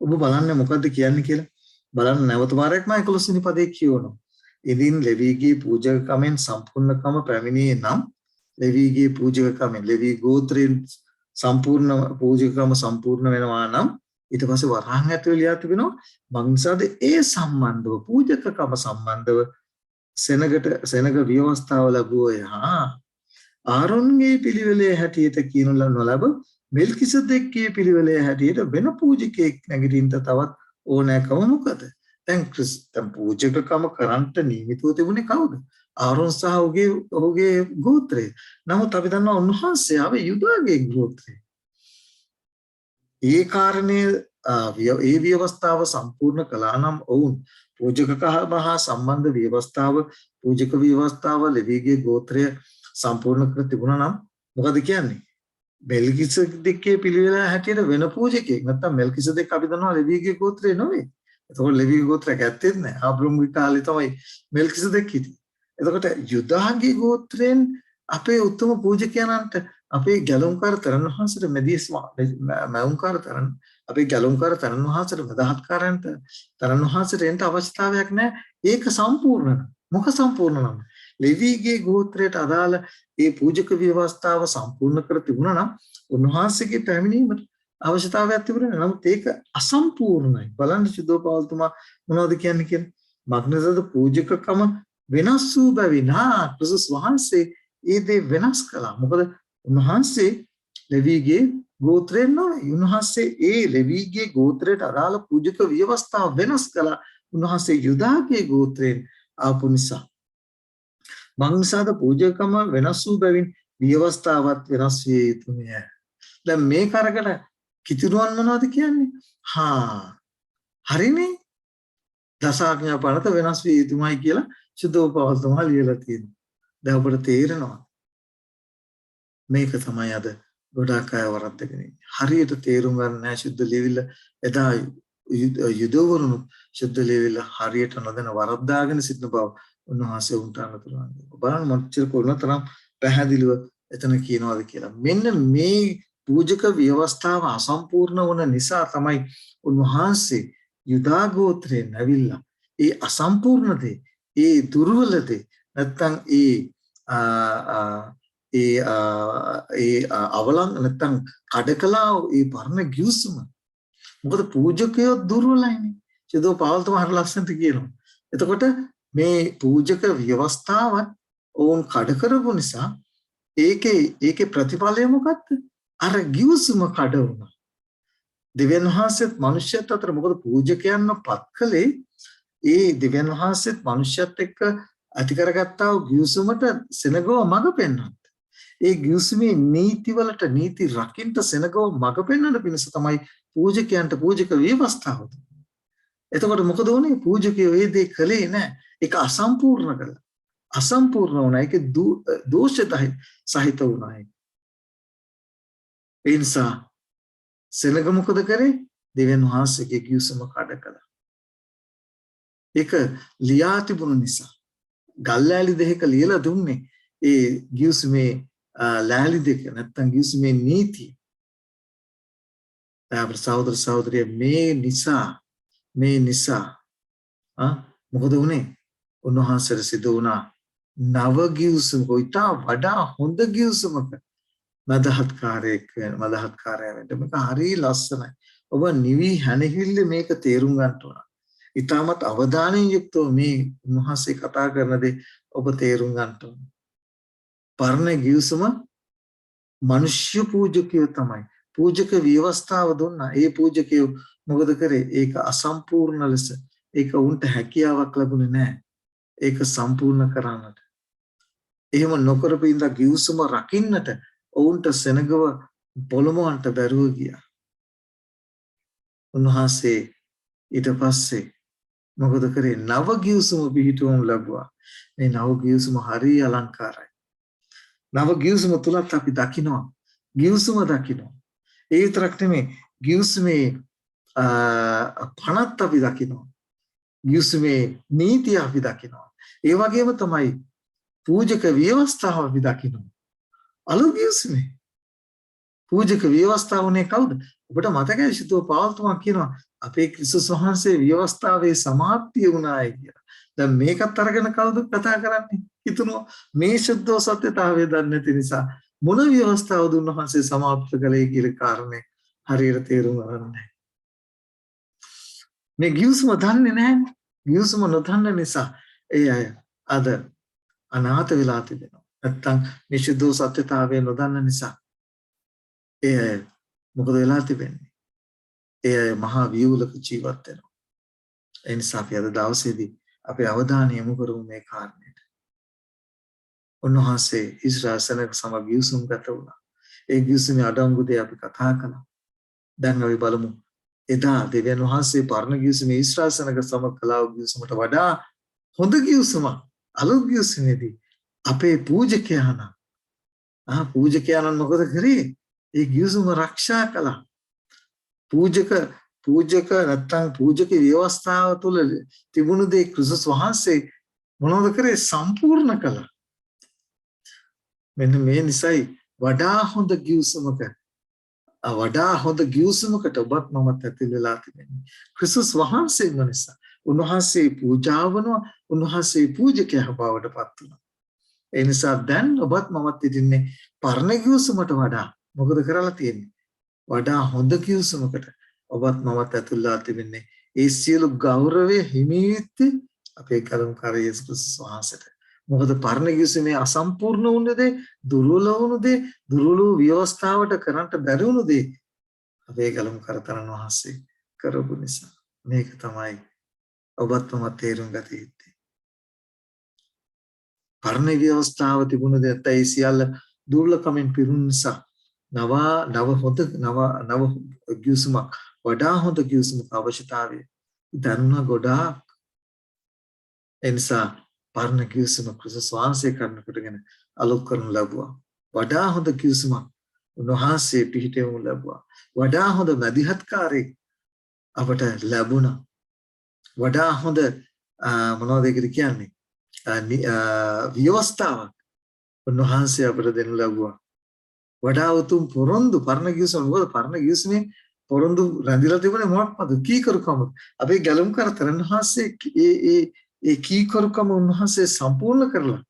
ඔබ බලන්න මොකද්ද කියන්නේ කියලා. බලන්න නැවත වාරයක් මම 11 වෙනි පදේ කියවනවා. ඉදින් ලෙවීගේ පූජකකමෙන් සම්පූර්ණකම පැමිණියේ නම් ලෙවීගේ පූජකකමෙන් ලෙවී ගෝත්‍රයෙන් සම්පූර්ණ පූජකකම සම්පූර්ණ වෙනවා නම් ඊට පස්සේ වරහන් ඇතුළේ ලියා තිබෙනවා මංසාද ඒ සම්බන්ධව පූජකකම සම්බන්ධව සෙනග ව්‍යවස්ථාව ලැබුවය. ආරොන්ගේ පිළිවෙලේ හැටියට කියනු නොලබ මෙල්කිසෙදෙක්ගේ පිළිවෙලේ හැටියට වෙන පූජකයෙක් නැගිටින්න තවත් ඕනෑකම මොකද? දැන් පූජකකම කරන්ට නියමිතව තිබුණේ කවුද? ආරොන් සහ ඔහුගේ ගෝත්‍රය. නමුත් අපි දන්නවා උන්වහන්සේ ආවේ යුදාගේ ගෝත්‍රය. ඒ කාරණේ ඒ ව්‍යවස්ථාව සම්පූර්ණ කළා නම් ඔවුන් පූජකකම හා සම්බන්ධ ව්‍යවස්ථාව පූජක ව්‍යවස්ථාව ලෙවීගේ ගෝත්‍රය සම්පූර්ණ කර තිබුණා නම් මොකද කියන්නේ? මෙල්කිසෙදෙක්ගේ පිළිවෙල හැටියට වෙන පූජකයෙක් නැත්නම් මෙල්කිසෙදෙක් අපි දන්නවා ලෙවීගේ ගෝත්‍රය නෙවෙයි. එතකොට ලෙවී ගෝත්‍රයක් ඇත්තෙත් නැහැ. ආබ්‍රහම්ගේ කාලේ තමයි මෙල්කිසෙදෙක් හිටියේ. එතකොට යුදාගේ ගෝත්‍රයෙන් අපේ උත්තම පූජකයන්න්ට අපේ ගැලුම්කාර තරණ වහන්සේට මෙදිස් මෞංකාර තරණ අපේ ගැලුම්කාර තරණ වහන්සේට මදහත්කාරයන්ට තරණ වහන්සේට එන්න අවශ්‍යතාවයක් නැහැ. ඒක සම්පූර්ණ. මොක සම්පූර්ණ නම් ලෙවීගේ ගෝත්‍රයට අදාළ ඒ පූජක ව්‍යවස්ථාව සම්පූර්ණ කර තිබුණා නම් උන්වහන්සේගේ පැමිණීමට අවශ්‍යතාවයක් තිබුණේ. නමුත් ඒක අසම්පූර්ණයි. බලන්න සුදෝපාවල්තුමා මොනවද කියන්නේ කියලා. මග්නසද පූජකකම වෙනස් වූ බැවින් ක්‍රිස්තුස් වහන්සේ ඒ දේ වෙනස් කළා. මොකද උන්වහන්සේ ලෙවීගේ ගෝත්‍රයෙන් නොවේ. උන්වහන්සේ ඒ ලෙවීගේ ගෝත්‍රයට අදාළ පූජක ව්‍යවස්ථාව වෙනස් කළා. උන්වහන්සේ යුදාගේ ගෝත්‍රයෙන් ආපු නිසා. මංසාද පූජකකම වෙනස් වූ බැවින් ව්‍යවස්ථාවත් වෙනස් විය යුතුය. දැන් මේ කරකට කිතුරුවන් මොනවද කියන්නේ? හරිනේ. දසාඥා පනත වෙනස් විය යුතුමයි කියලා සුදෝපවල්තුමා ලියලා තියෙනවා. දැන් ඔබට තේරෙනවා. මේක තමයි අද ගොඩාක් අය වරද්දගෙන ඉන්නේ. හරියට තේරුම් ගන්න නැහැ සුද්ධ ලියවිල්ල. එදා යුදවරුණු සුද්ධ ලියවිල්ල හරියට නොදැන වරද්දාගෙන සිටින බව උන්වහන්සේ උන්ට අනුතරනවා. බලන්න මොච්චර කොනතරම් පැහැදිලිව එතන කියනවාද කියලා. මෙන්න මේ පූජක ව්‍යවස්ථාව අසම්පූර්ණ වුණ නිසා තමයි උන්වහන්සේ යුදා ගෝත්‍රයෙන් ඇවිල්ලා ඒ අසම්පූර්ණ දේ, ඒ දුර්වල දේ නැත්තම් ඒ අවලං නැත්තම් කඩකලා ඒ පරණ ගිවිසුම. මොකද පූජකයෝ දුර්වලයිනේ. චේදෝ පාවල්තුමා හරිය ලස්සනට කියනවා. එතකොට මේ පූජක ව්‍යවස්ථාවත් ඕන් කඩ කරපු නිසා ඒකේ ප්‍රතිඵලය මොකක්ද? අර ගිවිසුම කඩ වුණා. දෙවියන් වහන්සේත් මිනිස්සුත් අතර මොකද පූජකයන්ව පත් කළේ ඒ දෙවියන් වහන්සේත් මිනිස්සුත් එක්ක ඇති කරගත්තා වූ ගිවිසුමට සෙනගව මඟ පෙන්වන්න. ඒ ගිවිසුමේ නීතිවලට නීති රකින්න සෙනගව මඟ පෙන්වන්න පිණිස තමයි පූජකයන්ට පූජක ව්‍යවස්ථාව දුන්නේ. එතකොට මොකද වුනේ? පූජකයෝ ඒ දේ කළේ නැහැ. ඒක අසම්පූර්ණ කළා. අසම්පූර්ණ වුණා. ඒක දෝෂිත සහිත වුණා. ඒ නිසා සෙනග මොකද කරේ? දෙවියන් වහන්සේගේ ගිවිසුම කඩ කළා. ඒක ලියා තිබුණු නිසා ගල්ලෑලි දෙක ලියලා දුන්නේ ඒ ගිවිසුමේ ලෑලි දෙක නැත්තම් ගිවිසුමේ නීති. අපේ සහෝදර සහෝදරිය මේ නිසා මොකද වුනේ? උන්වහන්සේට සිදු වුණා නව ගිවිසුමක ඊට වඩා හොඳ ගිවිසුමක මදහත්කාරයෙක් මදහත්කාරය වෙන්න. මේක හරිය ලස්සනයි. ඔබ නිවි හැනහිල්ල මේක තේරුම් ගන්න ඕන. ඊටමත් අවධානයෙන් යුක්තව මේ උන්වහන්සේ කතා කරන දේ ඔබ තේරුම් ගන්න ඕන. පරණ ගිවිසුම මිනිස්්‍ය පූජකයෝ තමයි. පූජක ව්‍යවස්ථාව දුන්නා. ඒ පූජකයෝ මොකද කරේ? ඒක අසම්පූර්ණ ලෙස ඒක උන්ට හැකියාවක් ලැබුණේ නැහැ. ඒක සම්පූර්ණ කරන්නට. එහෙම නොකරපු ඉඳ ගිවිසුම රකින්නට ඔවුන්ට සෙනගව පොළොමවන්ට බැරුව ගියා. උන්වහන්සේ ඊට පස්සේ මොකද කරේ? නව ගිවිසුම පිහිටුවම ලැබුවා. මේ නව ගිවිසුම හරිය අලංකාරයි. නව ගිවිසුම තුලත් අපි දකිනවා ගිවිසුම දකිනවා. ඒ විතරක් නෙමෙයි ගිවිසුමේ පණත් අපි දකිනවා. ගිවිසුමේ නීතිය අපි දකිනවා. ඒ වගේම තමයි පූජක ව්‍යවස්ථාව අපි දකිනවා. අලුත් ගිවිසුමේ පූජක ව්‍යවස්ථාවනේ කවුද? ඔබට මතකයි සිතෝ පාවල්තුමා කියනවා අපේ ක්‍රිස්තුස් වහන්සේ ව්‍යවස්ථාවේ සමාප්තිය වුණායි කියලා. දැන් මේකත් අරගෙන කවුද කතා කරන්නේ? හිතනවා මේ ශුද්ධ සත්‍යතාවය දන්නේ නැති නිසා මොන ව්‍යවස්ථාවද උන්වහන්සේ සමාප්ත කළේ කියලා කාරණේ හරියට තේරුම් ගන්න නැහැ. මේ ගිවිසුම දන්නේ නැහැ. ගිවිසුම නොදන්න නිසා ඒ අය අද අනාථ වෙලා තිබෙනවා. නැත්තම් මේ ශුද්ධ සත්‍යතාවය නොදන්න නිසා ඒ අය මොකද වෙලා තිබෙන්නේ? ඒ අය මහා වියුලක ජීවත් වෙනවා. ඒ නිසා අපි අද දවසේදී අපේ අවධානය යොමු කරමු මේ කාරණයට. උන්වහන්සේ ඉස්රායල් සෙනග සමග ගිවිසුම් ගත වුණා. ඒ ගිවිසුමේ අඩංගු දේ අපි කතා කළා. දැන් අපි බලමු එදා දෙවියන් වහන්සේ පරණ ගිවිසුමේ ඉස්රායල් සෙනග සමග කළා ගිවිසුමට වඩා හොඳ ගිවිසුමක් අලුත් ගිවිසුමේදී අපේ පූජකයන්න් මොකද කරේ? ඒ ගිවිසුම ආරක්ෂා කළා. පූජක නැත්තම් පූජක ව්‍යවස්ථාව තුළ තිබුණු දේ ක්‍රිස්තුස් වහන්සේ මොනවද කරේ? සම්පූර්ණ කළා. මෙන්න මේ නිසයි වඩා හොඳ ගිවිසුමකට ඔබත් මමත් ඇතුල් වෙලා තිබෙන්නේ. ක්‍රිස්තුස් වහන්සේම නිසා. උන්වහන්සේ පූජාවනවා, උන්වහන්සේ පූජකයා බවට පත් වුණා. ඒ නිසා දැන් ඔබත් මමත් ඉතින්නේ පරණ ගිවිසුමට වඩා මොකද කරලා තියෙන්නේ? වඩා හොඳ ගිවිසුමකට ඔබත් මමත් ඇතුල්ලා තිබෙන්නේ. ඒ සියලු ගෞරවය හිමිවිත්තේ අපේ කරුණාකාර යේසුස් ක්‍රිස්තුස් වහන්සේට. මොකද පරණ ගිවිසුමේ අසම්පූර්ණ වුණ දේ, දුර්වල වුණ දේ, දුර්වල ව්‍යවස්ථාවට කරන්න බැරි වුණ දේ අපේ කරුණාකාර තරණ වහන්සේ කරපු නිසා. මේක තමයි ඔබත් මමත් තේරුම් ගත යුත්තේ. පරණ ව්‍යවස්ථාව තිබුණ දේ ඇත්තයි සියල්ල දුර්ලභකමින් පිරුණු නිසා නව ගිවිසුමක් වඩා හොඳ ගිවිසුමක අවශ්‍යතාවය දැනුණා ගොඩාක්. එනිසා පරණ ගිවිසුම ක්‍රිස්තුස් වහන්සේ කරනකොටගෙන අලුත් කරනු ලැබුවා. වඩා හොඳ ගිවිසුමක් උන්වහන්සේ පිහිටවනු ලැබුවා. වඩා හොඳ මැදිහත්කාරයෙක් අපට ලැබුණා. වඩා හොඳ මොනවද ඒකට කියන්නේ? ව්‍යවස්ථාවක් උන්වහන්සේ අපට දෙනු ලැබුවා. වඩා උතුම් පොරොන්දු පරණ ගිවිසුම. මොකද පරණ ගිවිසුමේ පොරොන්දු රැඳිලා තිබුණේ මොකක්ද? කීකරුකම. අපේ ගැලුම්කර තරණ වහන්සේ ඒ කීකරුකම උන්වහන්සේ සම්පූර්ණ කරලා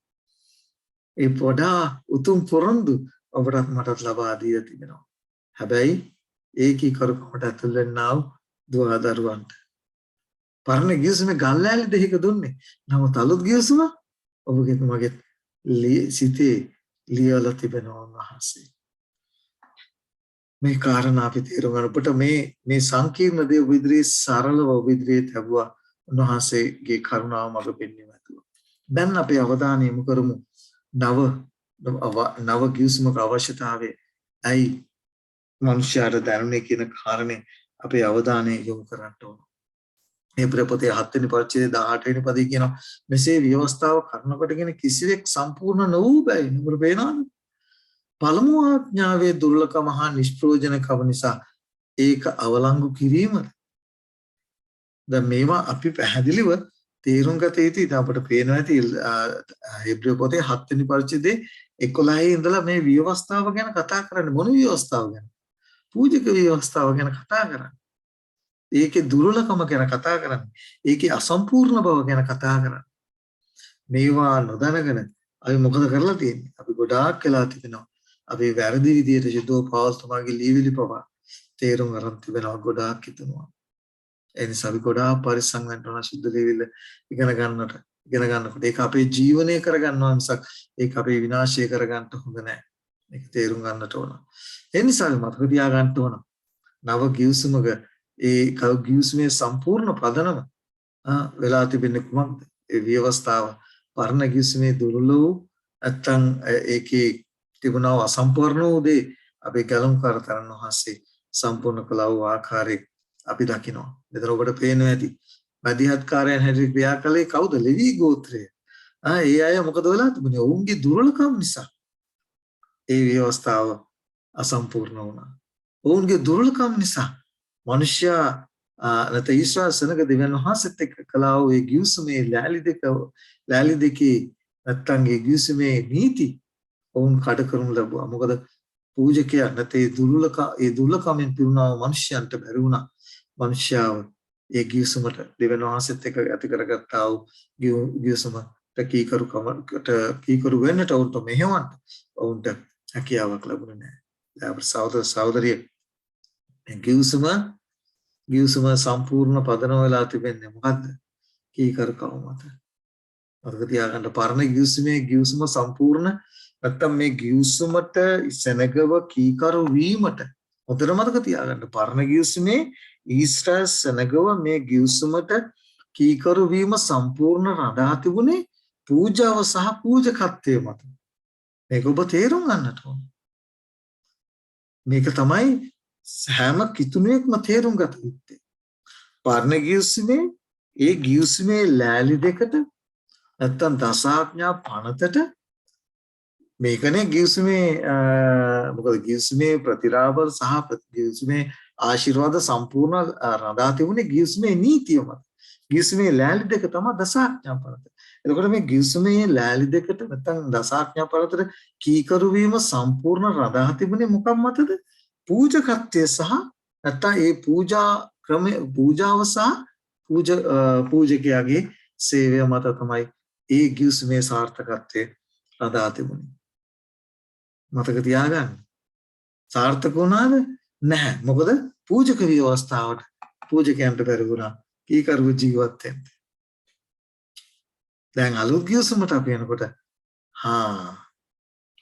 ඒ වඩා උතුම් පොරොන්දු ඔබටත් මටත් ලබා දීලා තිබෙනවා. හැබැයි ඒ කීකරුකමට ඇතුල් වෙන්නා වූ දුවදරුවන්ට පරණ ගිවිසුමේ ගල්ලෑලි දෙහික දුන්නේ. නමුත් අලුත් ගිවිසුම ඔබගේ මගේ සිතේ ලියලා තිබෙනවා උන්වහන්සේ. මේ කාරණා අපි තේරුම් ගන්නකොට මේ සංකීර්ණ දේ ඔබ ඉදිරියේ සරලව ඔබ ඉදිරියේ තබුවා උන්වහන්සේගේ කරුණාව මඟ පෙන්වීම ඇතුව. දැන් අපේ අවධානය යොමු කරමු නව ගිවිසුමක අවශ්‍යතාවය ඇයි මනුෂ්‍යයාට දැනුනේ කියන කාරණේ අපේ අවධානය යොමු කරන්න ඕන. මේ ප්‍රපෝතේ 7 වෙනි පරිච්ඡේදයේ 18 වෙනි පදයේ කියනවා මෙසේ ව්‍යවස්ථාව කරනකොටගෙන කිසිවෙක් සම්පූර්ණ නොවූ බැයි නුඹට පේනවද? පළමු ආඥාවේ දුර්ලභකම හා නිෂ්ප්‍රයෝජනකම නිසා ඒක අවලංගු කිරීමද? දැන් මේවා අපි පැහැදිලිව තේරුම් ගත යුතුයි. දැන් අපට පේනවා ඇති හේබ්‍රෙය පොතේ 7 වෙනි පරිච්ඡේදයේ 11 ඉඳලා මේ ව්‍යවස්ථාව ගැන කතා කරන්නේ. මොන ව්‍යවස්ථාව ගැන? පූජක ව්‍යවස්ථාව ගැන කතා කරන්නේ. ඒකේ දුර්වලකම ගැන කතා කරන්නේ. ඒකේ අසම්පූර්ණ බව ගැන කතා කරන්නේ. මේවා නොදැනගෙන අපි මොකද කරලා තියෙන්නේ? අපි ගොඩාක් වෙලා තිබෙනවා. අපි වැරදි විදියට යුදෝ පාවල්තුමාගේ ලියවිලි පවා තේරුම් අරන් තිබෙනවා ගොඩාක් හිතනවා. ඒ නිසා අපි ගොඩාක් පරිස්සම් වෙන්න ඕන සුද්ධ ලියවිල්ල ඉගෙන ගන්නකොට ඒක අපේ ජීවනය කරගන්නවා මිසක් ඒක අපේ විනාශය කරගන්න හොඳ නැහැ. මේක තේරුම් ගන්නට ඕන. ඒ නිසා මතක තියාගන්න ඕන. නව ගිවිසුමක ඒ ගිවිසුමේ සම්පූර්ණ පදනම වෙලා තිබෙන්නේ කුමක්ද? ඒ ව්‍යවස්ථාව පරණ ගිවිසුමේ දුර්වල වූ නැත්තම් ඒකේ තිබුණා අසම්පූර්ණ වූ දේ අපේ ගැලුම්කාර තරණ වහන්සේ සම්පූර්ණ කළා වූ ආකාරයේ අපි දකිනවා. මෙතන ඔබට පේනවා ඇති. මැදිහත්කාරයන් හැටියට ක්‍රියා කළේ කවුද? ලෙවි ගෝත්‍රය. ඒ අය මොකද වෙලා තිබුණේ? ඔවුන්ගේ දුර්වලකම් නිසා ඒ ව්‍යවස්ථාව අසම්පූර්ණ වුණා. ඔවුන්ගේ දුර්වලකම් නිසා මිනිසයා නැත්නම් ඊශ්වර සෙනග දෙවියන් වහන්සේත් එක්ක කළා වූ ඒ ගිවිසුමේ ලෑලි දෙකේ නැත්නම් ඒ ගිවිසුමේ නීති ඔවුන් කඩ කරනු ලැබුවා. මොකද පූජකයා නැත්නම් ඒ දුර්ලකමෙන් පිරුණා වූ මිනිසයන්ට බැරි වුණා. මිනිසයාව ඒ ගිවිසුමට දෙවියන් වහන්සේත් එක්ක ඇති කරගත්තා වූ ගිවිසුමට කීකරු වෙන්නට උන්ට මෙහෙවන්න උන්ට හැකියාවක් ලැබුණේ නැහැ. අපේ සහෝදරිය ගිවිසුම සම්පූර්ණ පදනම වෙලා තිබෙන්නේ මොකද්ද? කීකරුකම මත. මතක තියාගන්න පරණ ගිවිසුම සම්පූර්ණ නැත්තම් මේ ගිවිසුමට සෙනගව කීකරු වීමට හොඳට මතක තියාගන්න පරණ ගිවිසුමේ ඊශ්‍රායල් සෙනගව මේ ගිවිසුමට කීකරු වීම සම්පූර්ණ රඳා තිබුණේ පූජාව සහ පූජකත්වය මත. මේක ඔබ තේරුම් ගන්නට ඕන. මේක තමයි හැම කිතුණුවෙක්ම තේරුම් ගත යුත්තේ. පරණ ගිවිසුමේ ඒ ගිවිසුමේ ලෑලි දෙකට නැත්තම් දසාඥා පනතට මේකනේ ගිවිසුමේ මොකද ගිවිසුමේ ප්‍රතිලාභ සහ ගිවිසුමේ ආශිර්වාද සම්පූර්ණ රඳා තිබුණේ ගිවිසුමේ නීතිය මත. ගිවිසුමේ ලෑලි දෙක තමයි දසාඥා පනත. එතකොට මේ ගිවිසුමේ ලෑලි දෙකට නැත්නම් දසාඥා පනතට කීකරු වීම සම්පූර්ණ රඳා තිබුණේ මොකක් මතද? පූජකත්වය සහ නැත්නම් ඒ පූජාව සහ පූජකයාගේ සේවය මත තමයි ඒ ගිවිසුමේ සාර්ථකත්වය රඳා තිබුණේ. මතක තියාගන්න. සාර්ථක වුණාද? නැහැ. මොකද පූජක ව්‍යවස්ථාවට පූජකයන්ට බැරි වුණා කීකරුව ජීවත් වෙන්න. දැන් අලුත් ගිවිසුමට අපි යනකොට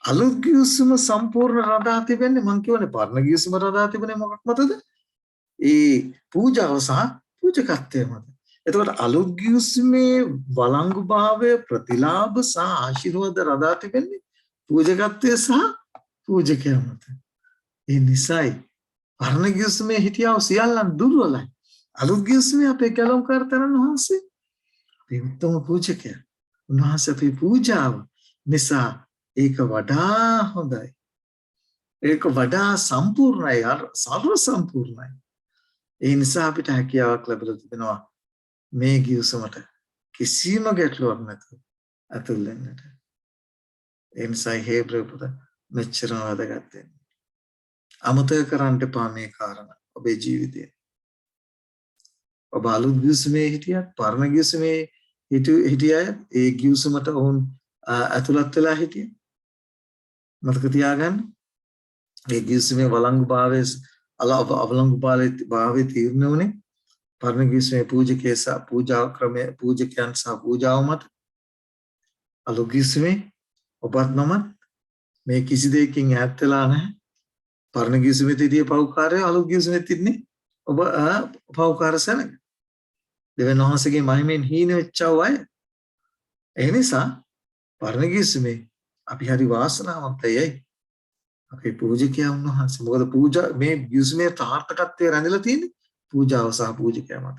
අලුත් ගිවිසුම සම්පූර්ණ රඳා තිබෙන්නේ මම කියවනේ පරණ ගිවිසුම රඳා තිබුණේ මොකක් මතද? ඒ පූජාව සහ පූජකත්වය මත. එතකොට අලුත් ගිවිසුමේ වළංගු භාවය ප්‍රතිලාභ සහ ආශිර්වාද රඳා තිබෙන්නේ පූජකත්වය සහ පූජකයා මත. ඒ නිසායි පරණ ගිවිසුමේ හිටියව සියල්ලන් දුර්වලයි. අලුත් ගිවිසුමේ අපේ ගැලවුම්කාර තරණ වහන්සේ අපේ උත්තම පූජකයා. උන්වහන්සේ අපේ පූජාව නිසා ඒක වඩා හොඳයි. ඒක වඩා සම්පූර්ණයි, සර්ව සම්පූර්ණයි. ඒ නිසා අපිට හැකියාවක් ලැබලා තිබෙනවා මේ ගිවිසුමට කිසිම ගැටලුවක් නැතුව ඇතුල් වෙන්නට. ඒ නිසා හේබ්‍රේ පොත මෙච්චර වැදගත් වෙන්නේ. අමතක කරන්න එපා මේ කාරණා ඔබේ ජීවිතේ. ඔබ අලුත් ගිවිසුමේ හිටියත් පරණ ගිවිසුමේ හිටියය ඒ ගිවිසුමට වුන් ඇතුළත් වෙලා හිටිය. මතක තියාගන්න. ඒ ගිවිසුමේ වළංගු අවලංගු භාවයේ තීරණය වුණේ පරණ ගිවිසුමේ පූජකයා සහ පූජා ක්‍රමයේ පූජකයන් සහ පූජාව මත. අලුත් ගිවිසුමේ ඔබත් මම මේ කිසි දෙයකින් ඈත් වෙලා නැහැ. පරණ ගිවිසුමේ තියදී පෞකාරය අලුත් ගිවිසුමේ තින්නේ ඔබ පෞකාර සැනක. දෙවියන් වහන්සේගේ මහිමෙන් හීන වෙච්චව අය. ඒ නිසා පරණ ගිවිසුමේ අපි හරි වාසනාවන්තයයි. අපේ පූජකයා වුණහන්සේ. මොකද පූජා මේ ගිවිසුමේ තාර්ථකත්වය රැඳිලා තියෙන්නේ පූජාව සහ පූජකයා මත.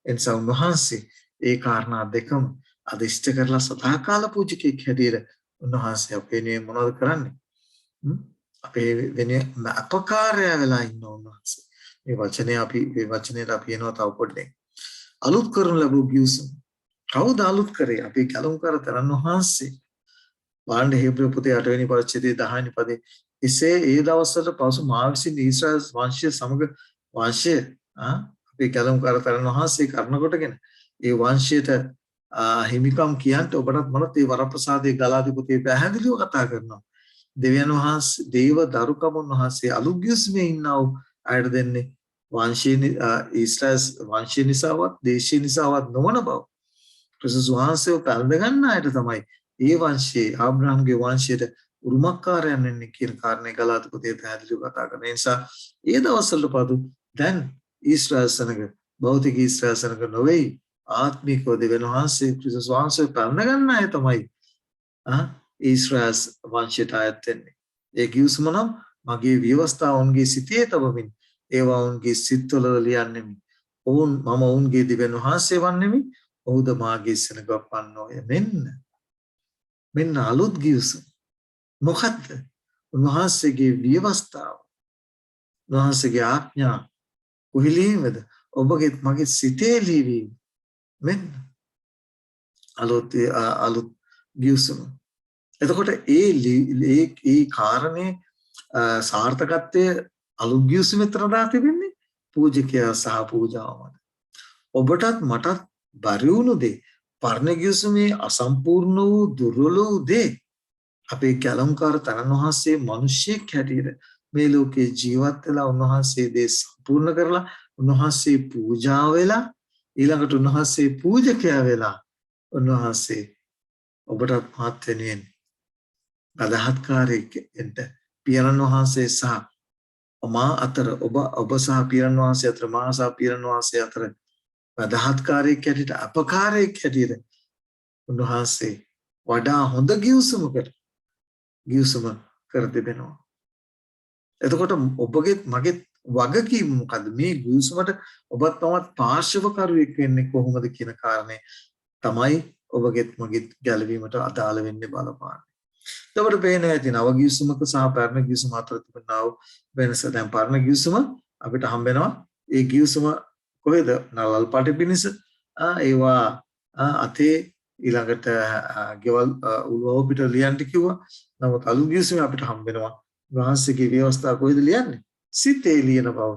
ඒ නිසා උන්වහන්සේ ඒ කාරණා දෙකම අදිෂ්ඨ කරලා සදාකාල පූජකෙක් හැටියට උන්වහන්සේ අපේ නේ මොනවද කරන්නේ? අපේ වෙන්නේ අපකාරය වෙලා ඉන්න උන්වහන්සේ. මේ වචනේ අපි එනවා තව පොඩ්ඩක්. අලුත් කරන ලැබු ගිවිසුම. කවුද අලුත් කරේ? අපි කලුම්කර තරන් වහන්සේ. වාණ්ඩ හේබ්‍රේ පොතේ 8 වෙනි පරිච්ඡේදයේ 10 වෙනි පදේ එසේ ඒ දවස්වල පසු මා විසින් ඊශ්‍රායල් වංශය සමග අපේ කලුම්කර තරන් වහන්සේ කරන කොටගෙන ඒ වංශයට හිමිකම් කියන්ට ඔබටත් මනත් ඒ වරප්‍රසාදයේ ගලාධිපතිය පැහැදිලිව කතා කරනවා. දෙවියන් වහන්සේ දේව දරුකම වහන්සේ අලුත් ගිවිසුමේ ඉන්නව අයට දෙන්නේ වංශයේ ඊශ්‍රායල් වංශය නිසාවත් දේශය නිසාවත් නොවන බව. ක්‍රිස්තුස් වහන්සේව පැලඳ ගන්න අයට තමයි ඒ වංශයේ ආබ්‍රහම්ගේ වංශයට උරුමකාරයන් වෙන්නේ කියන කාරණේ ගලාධිපතිය පැහැදිලිව කතා කරන නිසා ඒ දවස්වල පදු දැන් ඊශ්‍රායල් සනග භෞතික ඊශ්‍රායල් සනග නොවේ ආත්මිකව දෙවියන් වහන්සේ ක්‍රිස්තුස් වහන්සේව පැලඳ ගන්න අය තමයි ඊශ්‍රායල් වංශයට අයත් වෙන්නේ. ඒ ගිවිසුම නම් මගේ ව්‍යවස්ථාව උන්ගේ සිතේ තබමින් ඒවා උන්ගේ සිත්වල ලියන්නේ ඔවුන් මම ඔවුන්ගේ දෙවියන් වහන්සේ වන්නෙමි. ඔහුද මාගේ සෙනඟ වන්නෝය. මෙන්න අලුත් ගිවිසුම. මොකද්ද? උන්වහන්සේගේ ව්‍යවස්ථාව. උන්වහන්සේගේ ආඥා කොහිලීමද? ඔබගේ මගේ සිතේ ලිවීම. මෙන්න අලුත් ගිවිසුම. එතකොට ඒ කාරණේ සාර්ථකත්වයේ අලුත් ගිවිසුම විතරලා තිබෙන්නේ පූජකයා සහ පූජාව මත. ඔබටත් මටත් බැරි වුණු දේ පරණ ගිවිසුමේ අසම්පූර්ණ වූ දුර්වල වූ දේ අපේ කැලම්කාර තනන් වහන්සේ මිනිසෙක් හැටියට මේ ලෝකේ ජීවත් වෙලා උන්වහන්සේ දේ සම්පූර්ණ කරලා උන්වහන්සේ පූජා වෙලා ඊළඟට උන්වහන්සේ පූජකයා වෙලා උන්වහන්සේ ඔබටත් මහත් වෙනුවෙන් අදහත්කාරයෙක් එන්න පියාණන් වහන්සේ සහ මා අතර ඔබ සහ පියාණන් වහන්සේ අතර මා සහ පියාණන් වහන්සේ අතර අදහත්කාරයෙක් හැටියට අපකාරයෙක් හැටියට උන්වහන්සේ වඩා හොඳ ගිවිසුම කර තිබෙනවා. එතකොට ඔබගේ මගේ වගකීම මොකද්ද? මේ ගිවිසුමට ඔබත් මමත් පාර්ශවකරුවෙක් වෙන්නේ කොහොමද කියන කාරණේ තමයි ඔබගෙත් මගෙත් ගැළවීමට අදාළ වෙන්නේ බලපාන්නේ. එතකොට පේනවා ඇති නව ගිවිසුමක සහ පරණ ගිවිසුම අතර තිබෙනා වූ වෙනස. දැන් පරණ ගිවිසුම අපිට හම්බ වෙනවා ඒ ගිවිසුම කොහෙද? නලල් පාටි පිනිස ඒවා අතේ ඊළඟට ගෙවල් උළුව පිට ලියන්න කිව්වා. නමුත් අලුත් ගිවිසුම අපිට හම්බ වෙනවා වහන්සේගේ ව්‍යවස්ථා කොහෙද ලියන්නේ? සිතේ ලියන බව